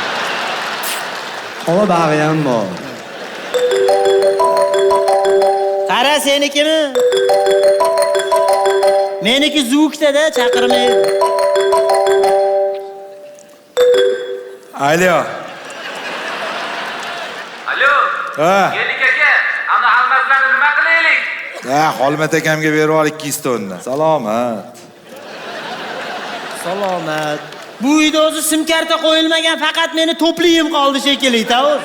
Ama bag'i ham bor. Qara senikimi? Meniki zvukda-da, chaqirmaydi. Alo. Ha. Gelik aka, ana almaslarni nima qilaylik? Xolmat akamga berib ol 200 tonna. Salomat. Bu uyda o'zi sim karta qo'yilmagan, faqat meni to'playim qoldi shekilli, to'g'ri?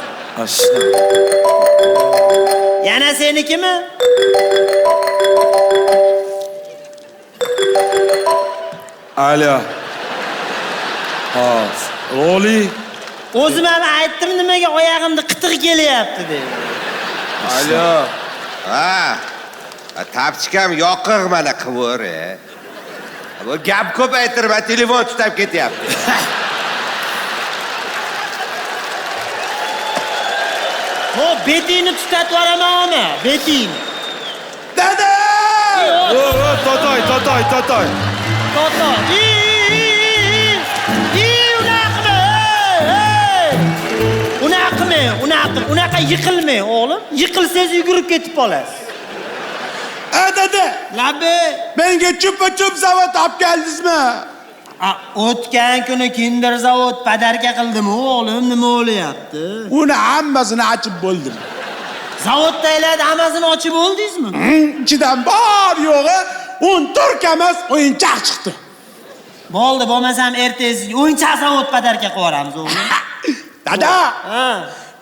Yana senikimi? Alo. Roli. O'zim ham aytdim nimaga oyog'imda qitig' kelyapti deb. Alo. Tapchikam yoqiq mana qivur. Bu gap ko'paytirma, telefon tutab ketyapti. Bu betingni tutatib yuboramanmi? Beting. Dada! Totoy. Toto. Unaqa yiqilma, o'g'lim. Yiqilsangiz yugurib ketib qolasiz. Dada. Labbi. Menga chupa-chup zavod olib keldingizmi? O'tgan kuni Kinder zavod padarka qildimi, o'g'lim? Nima bo'lyapti? Uni hammasini ochib bo'ldim. Zavoddagilarni hammasini ochib bo'ldingizmi? Ichidan bor yo'g'i 10 turk emas o'yinchoq chiqdi. Bo'ldi, bo'lmasam ertasiga o'yinchoq zavod padarka qilib yuboramiz, o'g'lim. Dada.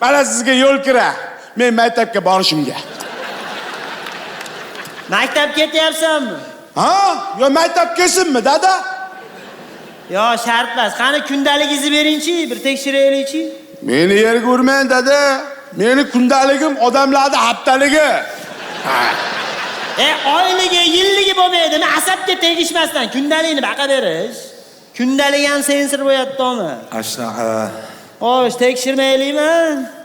Mana sizga yo'l kira. Men maktabga borishimga. Maktab ketyapsanmi? Yo maktab kelsinmi, dada? Yo, shart emas. Qani kundaligingizni bering-chi, bir tekshiraylik-chi. Meni yerga urmang, dada. Meni kundaligim odamlarning haftaligi. Oyligi, yilligi bo'lmaydimi? Asabga tegishmasdan kundalikni baqa berish. Kundalik ham sensor bo'yaptimi? Ashnaqa. Xo'sh, tekshirmaylikmi?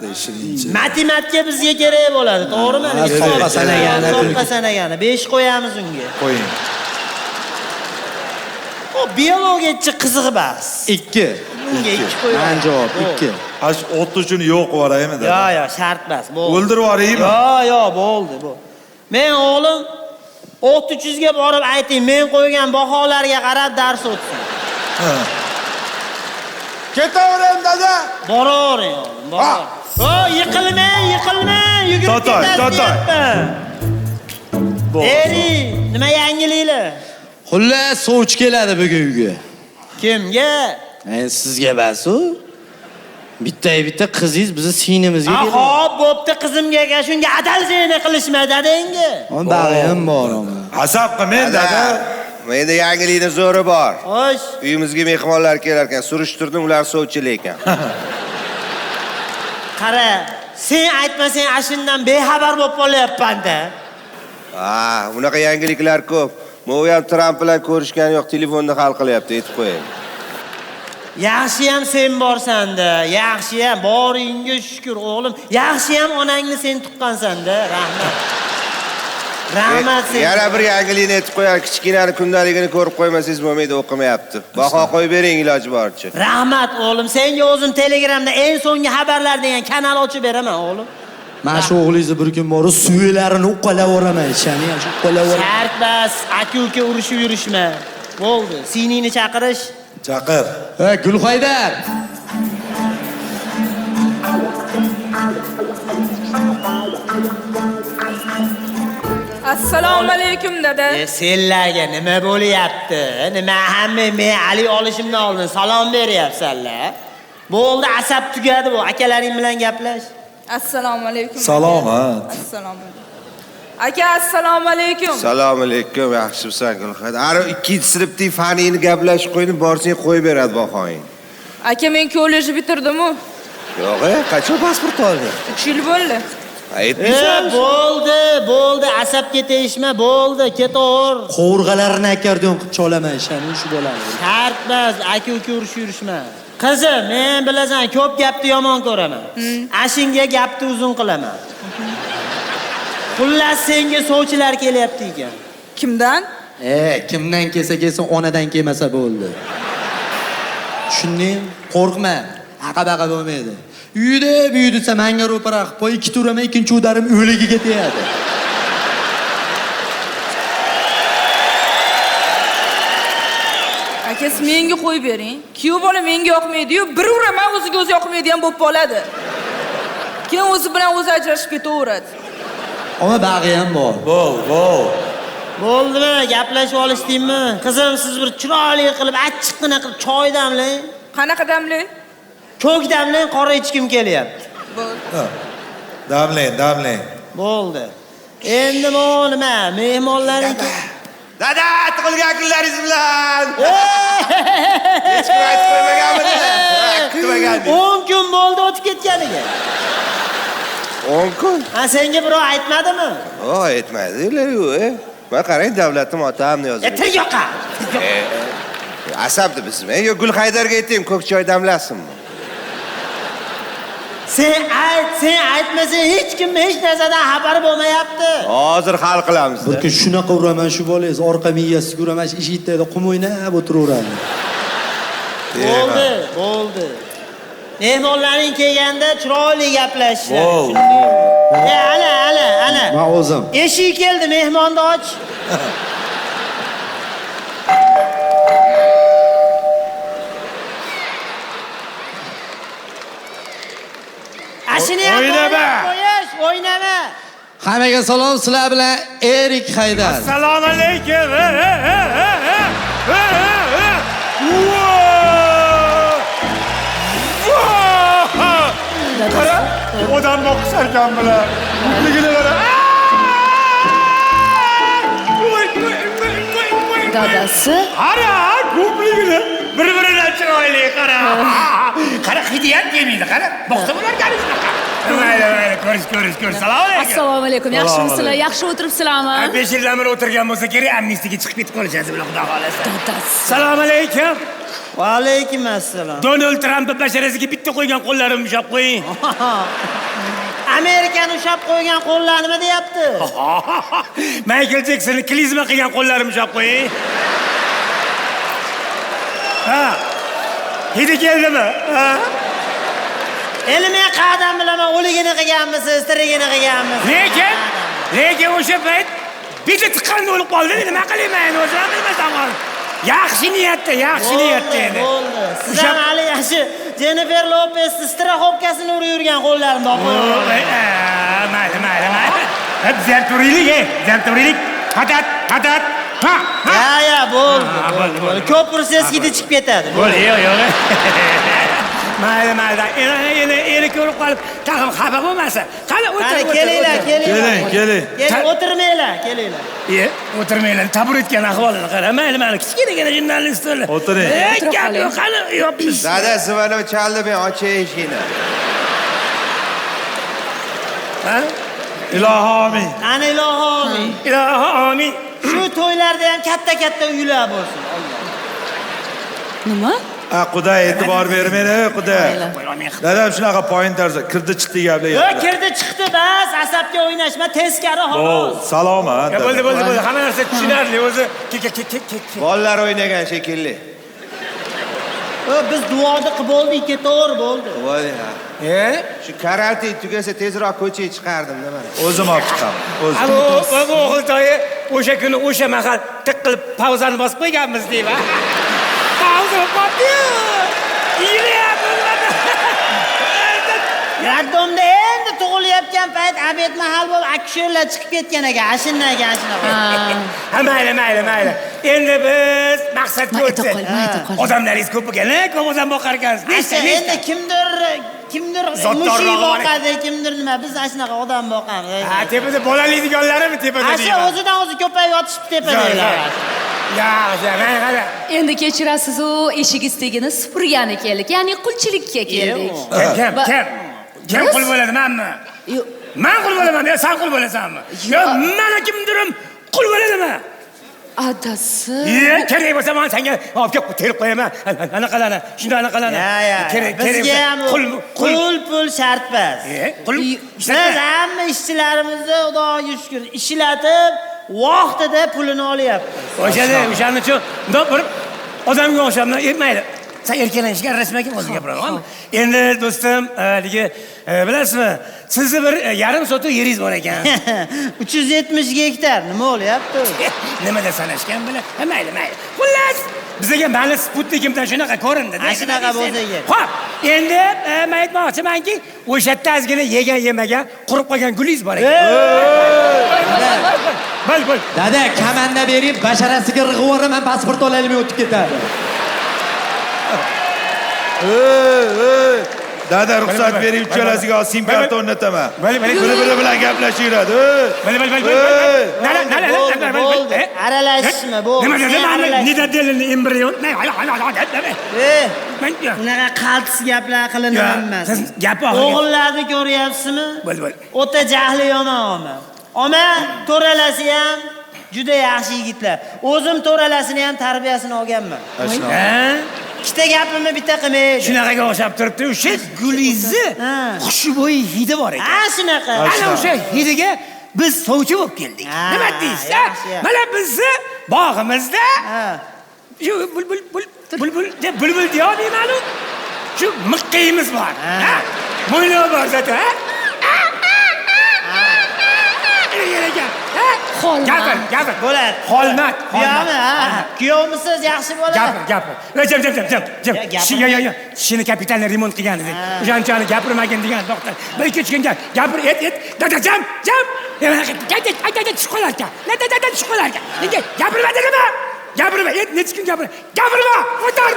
Tekshiringchi. Matematika bizga kerak bo'ladi, to'g'rimi? Hisobga sanagani. Hisobga sanagani 5 qo'yamiz unga. Qo'ying. O biologiyachi qiziq bas. 2. Unga 2 qo'yamiz. Men javob 2. Ash o't uchun yo'q boraymi dedi. Yo, shart bas. O'ldirib yuboraymi? Yo, bo'ldi, bu. Men o'g'lim 300 ga borib ayting, men qo'ygan baholarga qarab dars o'tsin. Ketavering dada. Boravering o'g'lim, bor. Yiqilmang, yugurib Totoy. Eri, nima yangiliklar? Xullas, sovchi keladi bugun uyga. Kimga? Sizga basu. Bitta qizingiz bizni sinimizga keladi. Xo'p, bo'pti qizimga shunga adal zeyni qilishma dadangga. Bag'im bor ona. Asab qilmang dada. Menda yangilikni zo'ri bor. Xo'sh. Uyimizga mehmonlar kelar ekan, surishtirdim, ular sovchilar ekan. Qara, sen aytmasang ashundan bexabar bo'lib qolyapman-da. Unaqa yangiliklar ko'p. Men u ham Tramp bilan ko'rishgani yo'q, telefonda hal qilyapti, aytib qo'ying. Yaxshi ham sen borsan-da, yaxshi ham boringga shukr o'g'lim. Yaxshi ham onangni sen tuqqansan-da, rahmat. Rahmat sen. Yana bir yangilikni aytib qo'yar, kichkinani kundaligini ko'rib qo'ymasangiz bo'lmaydi, o'qimayapti. Baho qo'yib bering iloji boricha. Rahmat o'g'lim, senga o'zim Telegramda eng so'nggi xabarlar degan kanal ochib beraman o'g'lim. Mana shu o'g'lingizni bir kun borib suvlarini uqalaveraman, shani ham uqalaveraman. Shart bas, aka-uka urushib yurishma. Bo'ldi, siningni chaqirish. Chaqir. Gulhaydar. Assalomu alaykum dada. Senlarga nima bo'lyapti? Nima hamma men Ali olishimdan oldin salom beryapsanlar? Bo'ldi, asab tugadi bu. Akalaring bilan gaplash. Assalomu alaykum. Salomat. Assalomu alaykum. Aka, assalomu alaykum. Assalomu alaykum, yaxshimisan Gulxoy? Ara 2-sinfning fanini gaplashib qo'ydim, borsang qo'yib beradi bahoying. Aka, men kollejni bitirdim-ku. Yo'q, qachon pasport olding? 3 yil bo'ldi. Aytmaysan. Bo'ldi, asabga tegishma, bo'ldi, ketaver. Qo'rg'alarini akordeon qilib cholaman, shani shu bo'ladi. Shartmas, aka-uka urush yurishma. Qizim, men bilasan, ko'p gapni yomon ko'raman. Ashingga gapni uzun qilaman. Xullas senga sovchilar kelyapti ekan. Kimdan? Kimdan kelsa onadan kelmasa bo'ldi. Tushunding? Qo'rqma. Aqa-baqa bo'lmaydi. Uyda menga ro'para qilib qo'y, 2 turama ikkinchi udarim o'ligiga tegadi. Akasi menga qo'yib bering. Kuyov bola menga yoqmaydi-yu, bir uraman o'ziga o'zi yoqmaydigan bo'lib qoladi. Keyin o'zi bilan o'zi ajrashib ketaveradi. Ama bag'i ham bor. Bo'ldimi? Gaplashib olishdingmi? Qizim, siz bir chiroyli qilib, achchiqqina qilib choy damlang. Qanaqa damlang? Ko'k damlang, qora ichkim kelyapti. Bo'ldi. Damlang. Bo'ldi. Endi nima? Mehmonlaring Dada, tug'ilgan kunlaringiz bilan. Hech kim aytib qo'ymaganmidi? Kutmagandik. 10 kun bo'ldi o'tib ketganiga. 10 kun? Senga birov aytmadimi? Aytmadi-ku. Men qarang, davlatim otamni yozib. Til yoqa. Asabdi bizmi? Yo Gulhaydarga ayting, ko'k choy damlasinmi? Sen aytmasang hech kim hech narsadan xabar bo'lmayapti. Hozir hal qilamiz. Bir kun shunaqa uraman, shu bolangiz orqa miyasiga uraman, eshitdi, qum o'ynab o'tiraveradi. Bo'ldi. Mehmonlaring kelganda chiroyli gaplashishlar. Ana. Men o'zim. Eshik keldi, mehmonni och. Ashini ham o'ynama. Hammaga salom, sizlar bilan Erik Haydar. Assalomu alaykum. Qara, odam boqishar ekan bular. Ligini qara. Dadasi? Qara, ko'pligini bir-biridan chiroyli qara. Qara hidiyat demaydi, qara. Boqsa bular gari shunaqa. Mayli, ko'rish. Assalomu alaykum. Assalomu alaykum. Yaxshimisizlar? Yaxshi o'tiribsizlarmi? 5 yildan beri o'tirgan bo'lsa kerak, amnistiyaga chiqib ketib qolishasiz bular, xudo xolasa. Assalomu alaykum. Va alaykum assalom. Donald Trump basharasiga bitta qo'ygan qo'llarimni ushlab qo'ying. Amerikani ushlab qo'ygan qo'llar nima deyapti? Michael Jacksonni klizma qilgan qo'llarimni ushlab qo'ying. Ha. Hidi keldimi? Ha. Elimga qadam bilaman, o'ligini qilganmisiz, tirigini qilganmisiz? Lekin o'sha payt bitta tiqqanda o'lib qoldi. Nima qilayman o'zim ham bilmasam qoldim. Yaxshi niyatda edi. Bo'ldi. Siz ham hali yaxshi Jennifer Lopezning strahobkasini urib yurgan qo'llarimni olib. Mayli. Hep zarturiylik. Hadat. Ha. Ya, bo'ldi. Ko'p ursangiz hidi chiqib ketadi. Bo'ldi, yo'q. Mayli. Eri ko'rib qolib, tag'in xafa bo'lmasa. Qani o'tir. Kelinglar. Keling. O'tirmanglar, kelinglar. O'tirmanglar. Taburetgan ahvolini qara. Mayli, kichkinagina jurnalistlar. O'tiring. Gap yo'q, qani yopmiz. Dada, Sivano chaldi, men oching eshikni. Ha? Ilohi amin. Ana ilohi amin. Shu to'ylarda ham katta uylar bo'lsin. Nima? Quda e'tibor bermang, quda. Dadam shunaqa pointarza kirdi chiqdi gaplar. Yo'q, kirdi chiqdi bas, asabga o'ynashma, teskari xolos. Salomat. Bo'ldi. Hamma narsa tushunarli o'zi. Bolalar o'ynagan shekilli. Biz duoda qilib bo'ldik, to'g'ri bo'ldi. Voy ha. Shu karate tugasa tezroq ko'chaga chiqardim nima? O'zim olib chiqaman. O'g'il to'yi o'sha kuni o'sha mahal tiq qilib pauzani bosib qo'yganmiz deyman. Pauza qopdi. Raddomda endi tug'ilayotgan payt abed mahal bo'lib aktyorlar chiqib ketgan ekan, ashinaga. Mayli. Endi biz maqsadga o'tdik. Odamlaringiz ko'p ekan-a, ko'p odam boqar ekansiz. Endi kimdir mushuk boqadi, kimdir nima, biz shunaqa odam boqamiz. Ha, tepada bolalaydiganlarimi tepada deyman. O'zidan o'zi ko'payib yotishib tepadaylar. Ya, Endi kechirasiz-u, eshik istigini supurgani keldik. Ya'ni qulchilikka keldik. Kim qul bo'ladi, menmi? Yo'q. Men qul bo'laman, sen qul bo'lasanmi? Yo'q, men kimdirim qul bo'ladimi? Adasi. Kerak bo'lsa men senga olib kelib terib qo'yaman. Anaqalarni, shunday anaqalarni. Bizga ham pul shart emas. Biz hamma ishchilarimizni Xudoga shukr ishlatib, vaqtida pulini olyapmiz. O'shaning uchun bundoq bir odamga o'xshamdan mayli. Sen erkalanishga aralashmagan o'zi gapiraman. Endi do'stim, bilasizmi? Sizni bir yarim sotib yeringiz bor ekan. 370 gektar. Nima bo'lyapti? Nimada sanashgan bilan? Mayli. Xullas, bizga mana Sputnikimdan shunaqa ko'rindi-da. Shunaqa bo'lsa kerak. Xo'p, endi men aytmoqchimanki, o'sha yerda ozgina yegan qurib qolgan gulingiz bor ekan. Bo'l. Dada, kamanda berib, basharasiga rig'ib yuboraman, pasport olaylik o'tib ketadi. Dada, ruxsat bering, uchalasiga sim karta o'rnataman. Biri bilan gaplashib yuradi. Bo'ldi. Aralashishma, bo'ldi. Nima dedi? Nidadelni embrion. Unaqa qaltis gaplar qilinmas. Siz gapi o'g'illarni ko'ryapsizmi? Bo'l. O'ta jahli yomon. Oma to'ralasi ham juda yaxshi yigitlar. O'zim to'ralasini ham tarbiyasini olganman. Ikkita gapimni bitta qilmaydi. Shunaqaga o'xshab turibdi. O'sha gulizni xushbo'y hidi bor ekan. Shunaqa. Ana o'sha hidiga biz sovchi bo'lib keldik. Nima deysiz? Mana bizni bog'imizda shu bulbul deyolmayman-ku. Shu miqqiyimiz bor. Mo'ylovi bor zati, ha? Gapir. Bo'ladi. Xolmat. Kuyovmisiz yaxshi bo'ladi. Gapir. Jim. Shuni kapitalni remont qilgan edik. O'shanchani gapirmagin degan doktor. Bir ikki kun gapir, et. Dada, jam. Ayt, tushib qolarkan. Dada, tushib qolarkan. Nega gapirmadingmi? Gapirma, necha kun gapir. Gapirma, o'tar.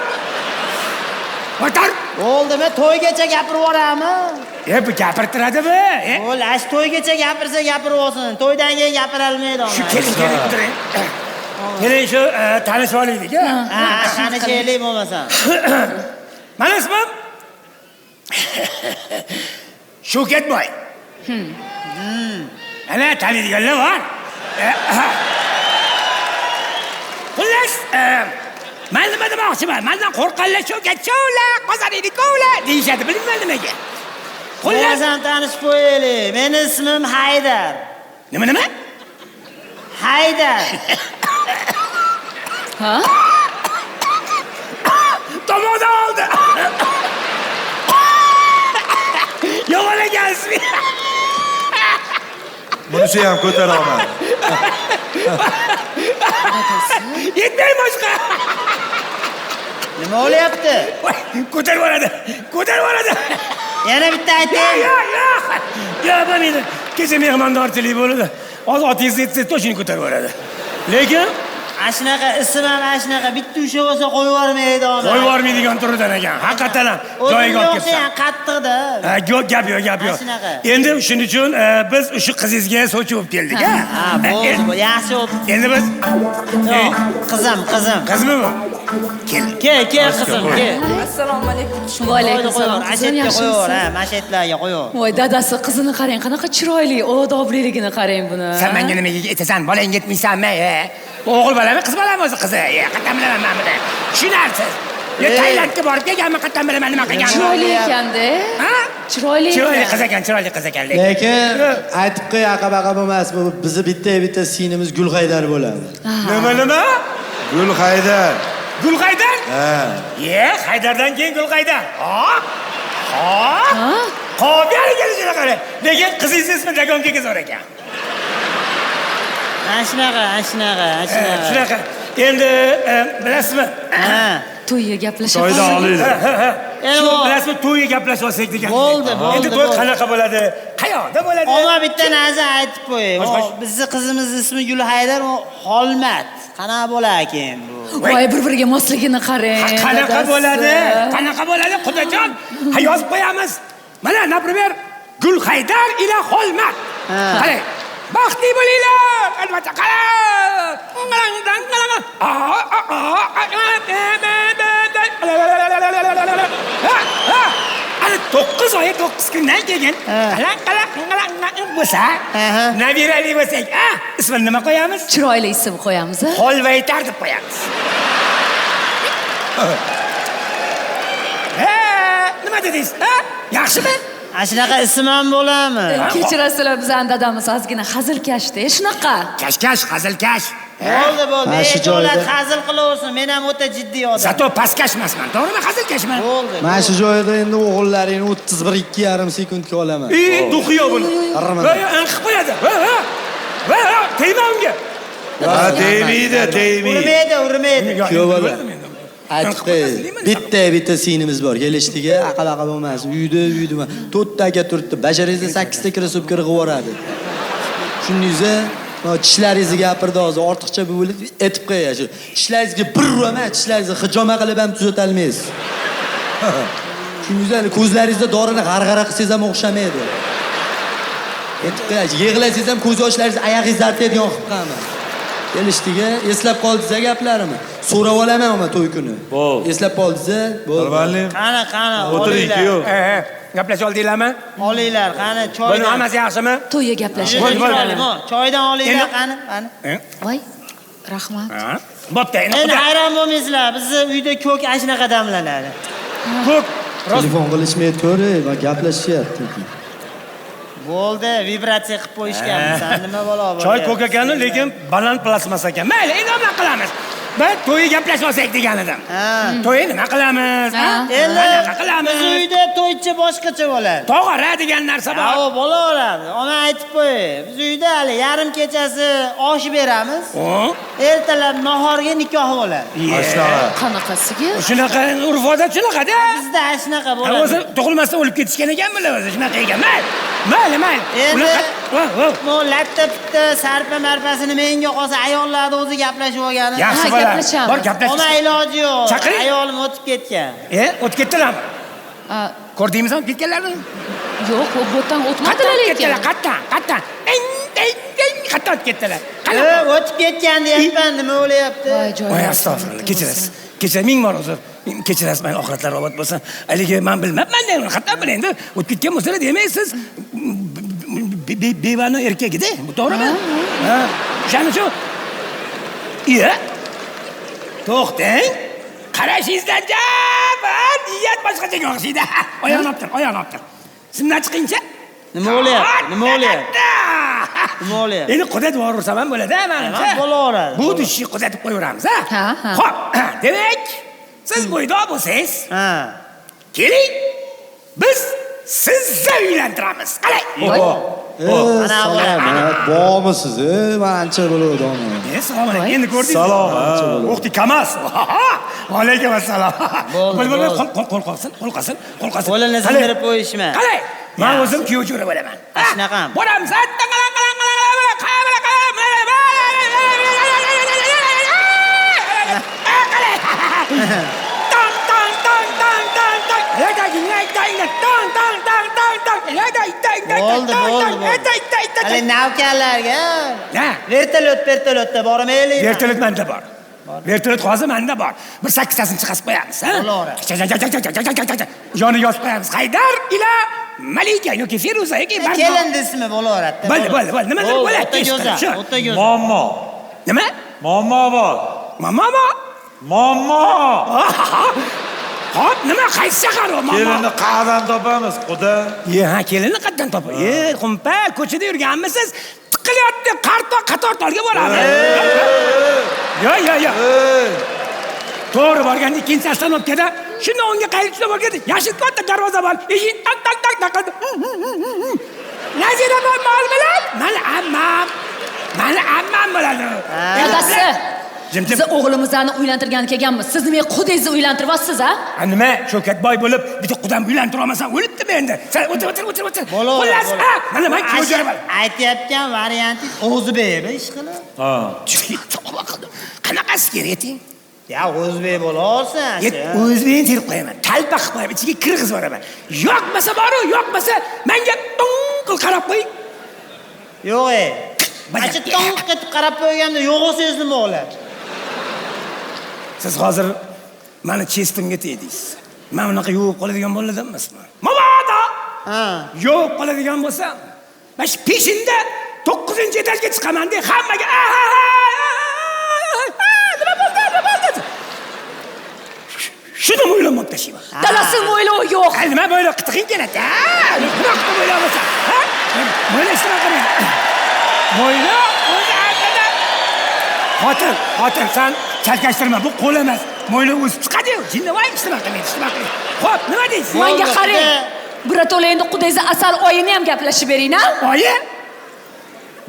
Bo'ldimi? To'ygacha gapirib yuborami? Bu gapirtiradimi? Bo'lash to'ygacha gapirsa gapirib olsin. To'ydan keyin gapira olmaydi. Shu keling turing. keling shu tanishib olaylik. Ha, tanishaylik bo'lmasa. Mana ismim Shavkatboy. Ana taniydiganlar bor. Xullas, men nima demoqchiman? Mendan qo'rqqanlar Shavkatchovlar, qozoniydikovlar deyishadi, bilmayman nimaga. Xullas ham tanishib qo'yaylik. Meni ismim Haydar. Nima? Haydar. Ha? Tomoda oldi. Yomon ekansiz. Bunisi ham ko'tara olmadi. Yetmay boshqa. Nima bo'lyapti? Ko'tarib oladi. Yana bitta ayting. Yo'q, bo'lmaydi. Kecha mehmondorchilik bo'ladi. Hozir otingiz yetsa to'shini ko'tarib oladi. Lekin Ashnaqa ism ham ashnaqa bitta usha bo'lsa qo'yib yubormaydi odam. qo'yib yubormaydigan turidan ekan. Haqiqatan ham joyiga olib kelsa. Qattiqda. Gap yo'q. Endi shuning uchun biz o'sha qizingizga sovchi bo'lib keldik, ha? Ha, bo'ldi. Yaxshi bo'ldi. Endi biz Qizim. Qizmi bu? Kel Qizim, kel. Assalomu alaykum. Va alaykum assalom. Ashetga qo'yaver, ha, mashetlarga qo'yaver. Voy, dadasi qizini qarang, qanaqa chiroyli, odobliligini qarang buni. Sen menga nimaga aytasan? Bolang yetmaysanmi? O'g'il bolami, qiz bolami o'zi qizi? Qattan bilaman men buni. Tushunarsiz. Tailandga borib kelganman, qattan bilaman nima qilganini. Chiroyli ekan-da. Ha? Chiroyli qiz ekan. Lekin aytib qo'y, aqa-baqa bo'lmas. Bu bizni bitta sinimiz Gulhaydar bo'ladi. Nima? Gulhaydar. Gulhaydar? Ha. Haydardan keyin Gulhaydar. Qo'ygan kelishini qara. Lekin qizingiz ismi Dagon Kekizor ekan. Shunaqa. Endi bilasizmi? To'yga gaplashamiz. To'yda olinglar. Shu bilasizmi, to'yga gaplashib olsak degan. Bo'ldi. Endi to'y qanaqa bo'ladi? Qayoqda bo'ladi? Oma bitta narsa aytib qo'y. Bizning qizimiz ismi Gulhaydar, u Xolmat. Qanaqa bo'lar ekan bu? Voy, bir-biriga mosligini qarang. Qanaqa bo'ladi? Xudojon, yozib qo'yamiz. Mana, например, Gulhaydar ila Xolmat. Qarang. Baxtli bo'linglar. Albatta, qarang. Ana 9 oy 9 kundan keyin qalaq bo'lsa, nabirali bo'lsak, ismini nima qo'yamiz? Chiroyli ism qo'yamiz. Xolvaytar deb qo'yamiz. Nima dedingiz? Yaxshimi? Shunaqa ism ham bo'ladimi? Kechirasizlar, bizning dadamiz ozgina hazilkashda, shunaqa. Hazilkash. Bo'ldi. Eshitlar hazil qilaversin. Men ham o'ta jiddiy odam. Zato pastkash emasman, to'g'rimi? Hazilkashman. Bo'ldi. Mana shu joyda endi o'g'illaringni 31-2,5 sekundga olaman. Duxiyo buni. Anqib qo'yadi. Tegma unga. Tegmaydi. Urmaydi. Kuyovlar. Aytib qo'y. Bitta sinimiz bor. Kelishdiga aqa-baqa bo'lmas. Uyda. 4 aka turibdi. Basharingizni 8 ta kirib qilib yuboradi. Shuningizda tishlaringizni gapirdi hozir ortiqcha bo'lib aytib qo'yay. Shu tishlaringizga bir urma, tishlaringizni hijoma qilib ham tuzata olmaysiz. Shuningizda ko'zlaringizda dorini g'arg'ara qilsangiz ham o'xshamaydi. Aytib qo'yay. Yig'lasangiz ham ko'z yoshlaringiz oyog'ingizga artadigan qilib qolman. Kelishdiga eslab qoldingiz gaplarimni. So'rab olaman men to'y kuni. Eslab qoldingiz? Bo'ldi. Qana. O'tiring-ku. Gaplashib oldinglarmi? Olinglar, qani choy. Buni hammasi yaxshimi? To'yga gaplashib. Choydan olinglar, qani. Voy, rahmat. Bo'pti. Endi hayron bo'lmaysizlar, bizni uyda ko'k ashnaqa damlanadi. Ko'k. Telefon qilishmaydi ko'ring, va gaplashyapti. Bo'ldi, vibratsiya qilib qo'yishgan. San nima bo'lar? Choy ko'k ekani, lekin baland plasmas ekan. Mayli, endi nima qilamiz? Ben to'yga gaplashib olsak degan edim. To'y nima qilamiz? Endi biz uyda to'ychi boshqacha bo'ladi. Tog'ara degan narsa bor. Ha, bo'laveradi. Ona aytib qo'y. Biz uyda hali yarim kechasi osh beramiz. Ertalab nahorga nikoh bo'ladi. Qanaqasiga? Shunaqa urf-odat shunaqa-da. Bizda shunaqa bo'ladi. O'zi tug'ilmasdan o'lib ketishgan ekanmilar o'zi shunaqa ekan. Mayli. Endi bu latta-pitta sarpa-marpasini menga qolsa ayollarni o'zi gaplashib olgani. Yaxshi bo'lar. Bor gaplash. Ona iloji yo'q. Chaqiring. Ayolim o'tib ketgan. O'tib ketdilarmi? Ko'rdingizmi o'tib ketganlarni? Yo'q, bu yerdan o'tmadilar lekin. Qattan. Qattan o'tib ketdilar. O'tib ketgan deyapman, nima bo'lyapti? Voy astag'firullah, kechirasiz. Ming bor uzr. Kechirasiz, men oxiratlar robot bo'lsa, haligi men bilmabman-da, xato bilan endi o'tib ketgan bo'lsa demaysiz. Bevani erkagida, bu to'g'rimi? Ha, o'shaning uchun. Iya. To'xtang. Qarashingizdan jabr, niyat boshqachaga o'xshaydi. Oyoqni olib tur. Simdan chiqingcha. Nima bo'lyapti? Nima bo'lyapti? Endi qudrat yuborsam ham bo'ladi, menimcha. Bo'laveradi. Bu dushni qudratib qo'yaveramiz, ha? Xo'p, demak, siz bo'ydoq bo'lsangiz, keling, biz sizni uylantiramiz. Qalay? Salomat, bormisiz? Men ancha bo'ladi. Salom alaykum. Endi ko'rdingiz? Salom. O'qti kamas. Alaykum assalom. Qo'l qolsin. Qo'lini sindirib qo'yishma. Qalay? Men o'zim kuyov jo'ra bo'laman. Shunaqa. Boramiz. Bo'ldi. Hali navkarlarga. Vertolyotda bormaylik. Vertolyot menda bor. Vertolyot hozir menda bor. Bir 8tasini chiqarib qo'yamiz, ha? Yoniga yozib qo'yamiz. Haydar ila Malika yoki Feruza yoki Barno. Kelin desmi bo'laveradi. Bo'ldi. Nimadir bo'ladi. O'tago'za. Muammo. Nima? Muammo bor. Muammo. Hop, nima qaysi shahar u? Kelinni qayerdan topamiz, xudo? Ha, kelinni qayerdan topamiz? Xumpa, ko'chada yurganmisiz? Tiqilyapti, qatortolga boramiz. Yo. To'g'ri borganda ikkinchi ostanovkada shunda unga qaytib tushib borganda yashil katta darvoza bor. Eshik tak qildi. Nazira bor mol bilan? Mani ammam bo'ladi. Dadasi. Siz o'g'limizni uylantirgani kelganmiz. Siz nima qudangizni uylantiryapsiz, ha? Nima? Sho'katboy bo'lib, bitta qudam uylantira olmasam o'libdimi endi? Sen o'tir. Xullas, mana men ko'jaraman. Aytayotgan variantingiz o'zbek ish qilib. Qanaqasi kerak? Ya o'zbek bo'laversan. O'zbekni terib qo'yaman. Talpa qilib qo'yaman, ichiga kirg'iz boraman. Yo'qmasa boru, yo'qmasa menga qil qarab qo'y. Yo'q. Acha tonq qilib qarab qo'yganda yo'q o'zingiz nima bo'ladi? Siz hozir meni chestimga tegdingiz. Men unaqa yo'q qoladigan bo'ladim emasman. Mabodo! Yo'q qoladigan bo'lsam, mana shu peshinda 9-etajga chiqaman deb hammaga nima bo'ldi? Shuni o'ylab tashlayman. Dadasi o'ylovi yo'q. Nima bo'ylab qitig'ing keladi? Nima qilib o'ylayapsan? Bo'ylashtirib qarang. Bo'yla o'zi aytadi. Xotin, sen chalkashtirma, bu qo'l emas. Mo'yla o'sib chiqadi-yu. Jinnivoy ishtima qilmaydi. Xo'p, nima deysiz? Menga qarang. Birato'la endi qudangizni asal oyini ham gaplashib bering-a? Oyi?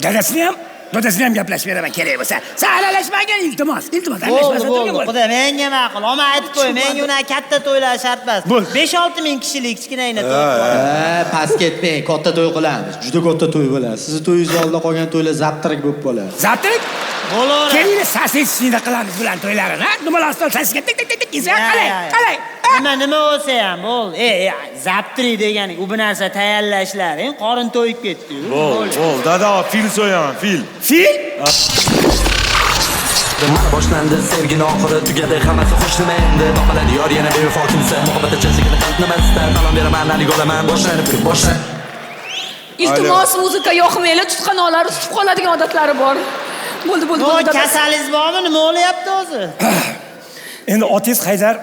Dadasini ham gaplashib beraman kerak bo'lsa. Sen aralashmagin, iltimos. Bo'ldi. Xudo menga ma'qul. Oma aytib qo'y, menga uni katta to'ylar shart emas. 5-6 ming kishilik kichkinagina to'y qilamiz. Past ketmang, katta to'y qilamiz. Juda katta to'y bo'ladi. Sizni to'yingiz oldida qolgan to'ylar zaptirik bo'lib qoladi. Zaptirik? Bo'laveradi. Keyin sasishni qilamiz bilan to'ylarini, ha? Nimalardan sasishga tik qalay. Nima bo'lsa ham, bo'l. Zaptirik degani u bir narsa tayyorlashlaring, qorin to'yib ketdi-yu. Bo'l, dada, fil so'yaman, fil. Mana boshlandi sevgini oxiri tugadi hammasi xush nima endi topiladi yor yana bevafo kimsa muhabbatda chechigini qalbnimasdan salom beraman alik olaman boshlanib boshlan Iltimos muzika yoqmayli tutqanolar tutib qoladigan odatlari bor. Bo'ldi. Kasalingiz bormi? Nima bo'lyapti o'zi? Endi otingiz Haydar,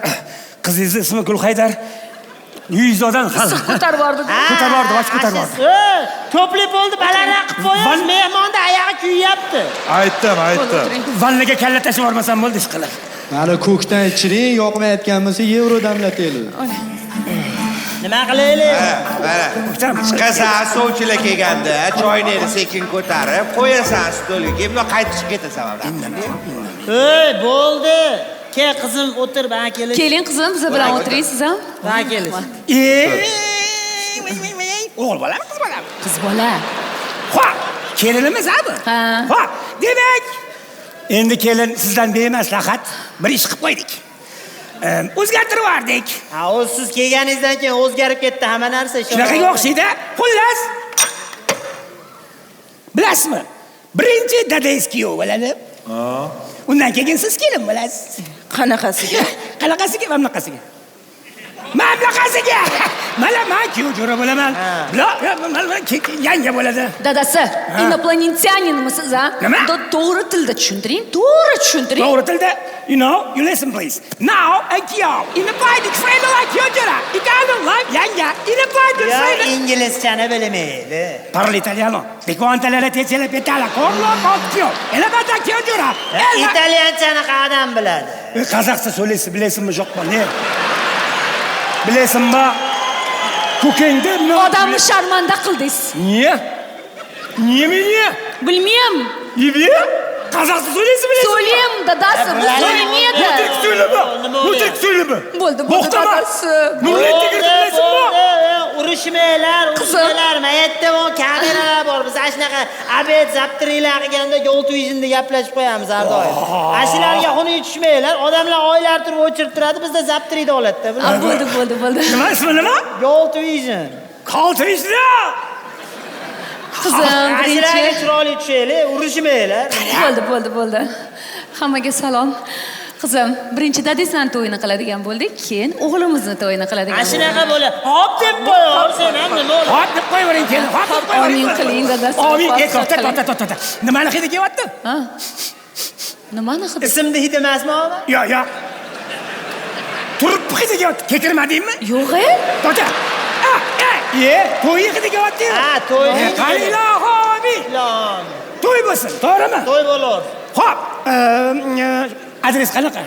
qizingiz ismi Gulhaydar. 100 odam issiq ko'tarib bordi. Ko'tarib bordi. To'pli bo'ldi, balandroq qilib qo'ying. Mehmonda oyog'i kuyyapti. Aytdim. Vannaga kalla tashib bormasam bo'ldi ish qilib. Mana ko'kdan ichiring, yoqmayotgan bo'lsa yevro damlataylik. Nima qilaylik? Mana. Chiqasan, sovchilar kelganda, choyni sekin ko'tarib, qo'yasan stolga, bunday qaytib ketasan. Bo'ldi. Kel qizim o'tir, ben keling. Keling qizim, biz bilan o'tiring siz ham. Ben keling. O'g'il bolami, qiz bolami? Qiz bola. Xo'p, kelinimiz abi. Xo'p, demak, endi kelin sizdan bemaslahat bir ish qilib qo'ydik. O'zgartirib yubordik. O'z siz kelganingizdan keyin o'zgarib ketdi hamma narsa. Shunaqaga o'xshaydi. Xullas, bilasizmi? Birinchi dadangiz kuyov bo'ladi. Undan keyin siz kelin bo'lasiz. Qanaqasiga? Qanaqasiga va bunaqasiga? Mamlakasiga. Mana men kuyov jo'ra bo'laman. Yanga bo'ladi. Dadasi, inoplанетянинmisiz a? Nima? To'g'ri tilda tushuntiring. To'g'ri tushuntiring. To'g'ri tilda, you listen please. Now, a kuyov, inoplанетик friend like kuyov jo'ra. Italian like yanga, inoplанетик friend. inglizchani bilmaydi. Parlo italiano. Di quante le reti le petala corlo occhio. E la bata kuyov jo'ra. Italyanchani qadam biladi. Qozog'cha so'laysiz, bilasizmi, yo'qmi? Ne? Bilasizmi? Ko'kingda Odamni sharmanda qildingiz. Niye? Niye? Bilmayman. Niye? Qozog'cha so'laysiz, bilasizmi? So'layim, dadasi, bu so'lamaydi. O'tirib söyleme. O'tirib söyleme. Bo'ldi, dadasi. Nurletga kirib bilasizmi? Urushmalar, mayatda bu kameralar bor. Biz ana shunaqa abed zaptrilar qilganda Gold Vision'da gaplashib qo'yamiz har doim. Ashularga xunuk tushmanglar. Odamlar oylar turib o'chirib turadi, bizda zaptrida oladida. Bo'ldi. Nima ismi nima? Gold Vision. Gold Vision. Qizim, Ashularga chiroyli tushaylik, urushmanglar. Bo'ldi. Hammaga salom. Qizim, birinchi dadangizning to'yini qiladigan bo'ldik, keyin o'g'limizni to'yini qiladigan bo'ldik. Shunaqa bo'ladi. Hop deb qo'yaversan, ham nima bo'ladi? Hop deb qo'yavering keyin. Hop deb qo'yavering. Amin qiling dadasi. Amin. To'xta. Nimani hidi kelyapti? Ha? Nimani hidi? Ismni hidi emasmi ona? Yo'q. Turib hidi kelyapti. Kekirmadingmi? Yo'q. To'xta. To'y hidi kelyapti. Ha, to'y. Qalilohomi. To'y bo'lsin, to'g'rimi? To'y bo'lar. Hop. Adres qanaqa?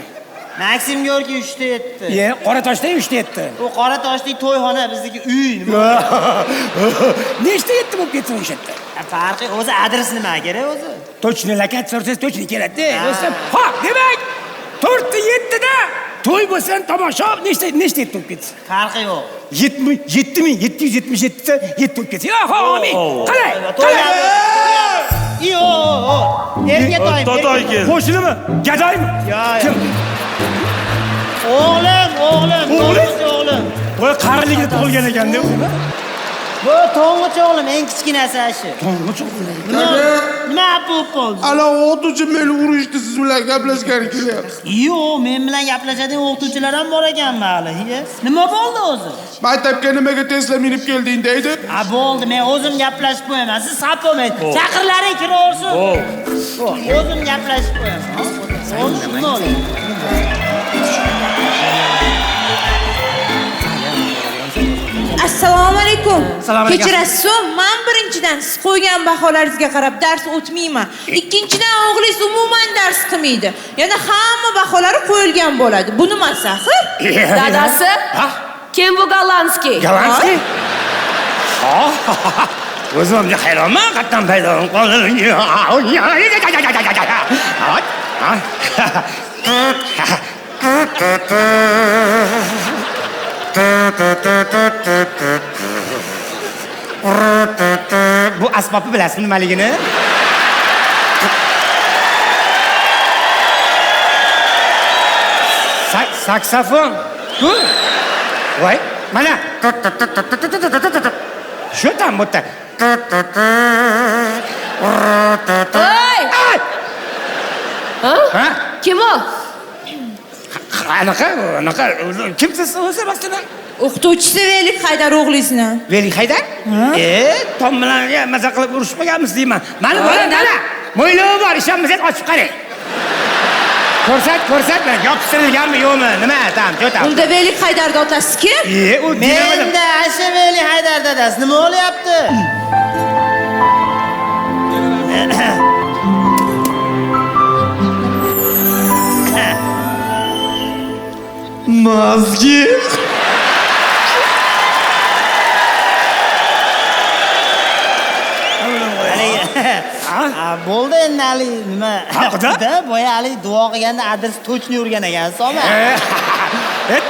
Maxim Gorkiy 3:7. Qoratoshda 3:7. U Qoratoshlik to'yxona, bizniki uy. Nechta 7 bo'lib ketdi o'sha yerda? Farqi o'zi adres nima kerak o'zi? Точно lokat so'rasangiz точно keladi. Do'stim. Xo'p, demak 4:7da to'y bo'lsin, tomosha nechta 7 bo'lib ketdi? Farqi yo'q. 7777 ta 7 bo'lib ketdi. Yo'q, amin. Qalay? Yo'q. Erga to'y. To'y keldi. Qo'shnimi? Gadoymi? Kim? O'g'lim. Voy, qariligida tug'ilgan ekan-da. Bu to'ng'ich o'g'lim, eng kichkinasi shu. To'ng'ich o'g'lim. Nima bo'ldi? Ala o'qituvchi meni urishdi, siz bilan gaplashgani kelyapti. Yo'q, men bilan gaplashadigan o'qituvchilar ham bor ekanmi hali? Nima bo'ldi o'zi? Maktabga nimaga Tesla minib kelding deydi. Bo'ldi, men o'zim gaplashib qo'yaman. Siz sap bo'lmang. Chaqirlaring kiraversin. O'zim gaplashib qo'yaman. Assalomu alaykum. Kechirasiz, men birinchidan siz qo'ygan baholaringizga qarab dars o'tmayman. Ikkinchidan o'g'lingiz umuman dars qilmaydi. Yana hamma baholari qo'yilgan bo'ladi. Bu nimasi axir? Dadasi? Kim bu Gollandskiy? Gollandskiy? O'zimga hayronman, qatdan paydo qoldim. Bu asbobni bilasizmi nimaligini? Saksofon. Voy, mana. Shu tam mutta. Ha? Kim o? Anaqa, kimsiz o'zi rostdan? O'qituvchisi Velik Haydar o'g'lingizni. Velik Haydar? Tom bilan maza qilib urushmaganmiz deyman. Mana bola, mo'ylovi bor, ishonmasangiz ochib qarang. Ko'rsat, mana yopishtirilganmi yo'qmi? Nima, tam. Unda Velik Haydarning otasi kim? U Menda asha Velik Haydar dadasi nima bo'lyapti? Mozgi. Bo'ldi endi hali nima? Haqida boya hali duo qilganda adres to'chni urgan ekan, soma.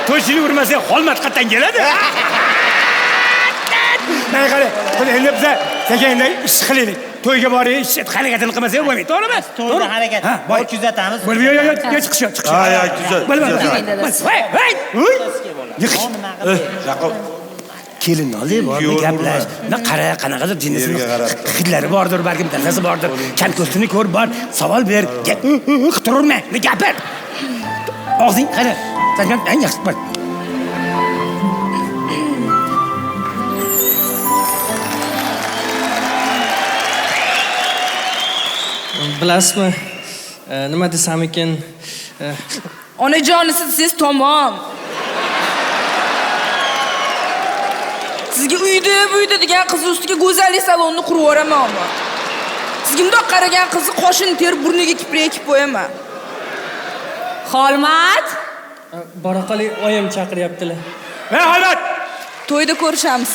To'chni urmasa Xolmat qatdan keladi. Mana qara, buni endi biz sekinday ish qilaylik. To'yga borib ish harakatini qilmasak bo'lmaydi, to'g'rimi? To'yda harakat. Boy kuzatamiz. Yo'q, chiqish. Kuzat. Voy. Yiqish. kelin olib bordi Kuyovni gaplash. Qara qanaqadir jinnisini hidlari bordir, balki narsasi bordir. Kalkostini ko'r bor, savol ber. Tururma, gapir. Og'zing qara. Sen eng yaxshi bor. Bilasizmi, nima desam ekan? Onajonisiz siz tamom. Sizga uyda degan qiz ustiga go'zallik salonini qurib yuboramanmi? Sizga bundoq qaragan qizni qoshini terib burniga kiprik qo'yaman. Xolmat? Baraqali oyim chaqiryaptilar. Ha, Xolmat. To'yda ko'rishamiz.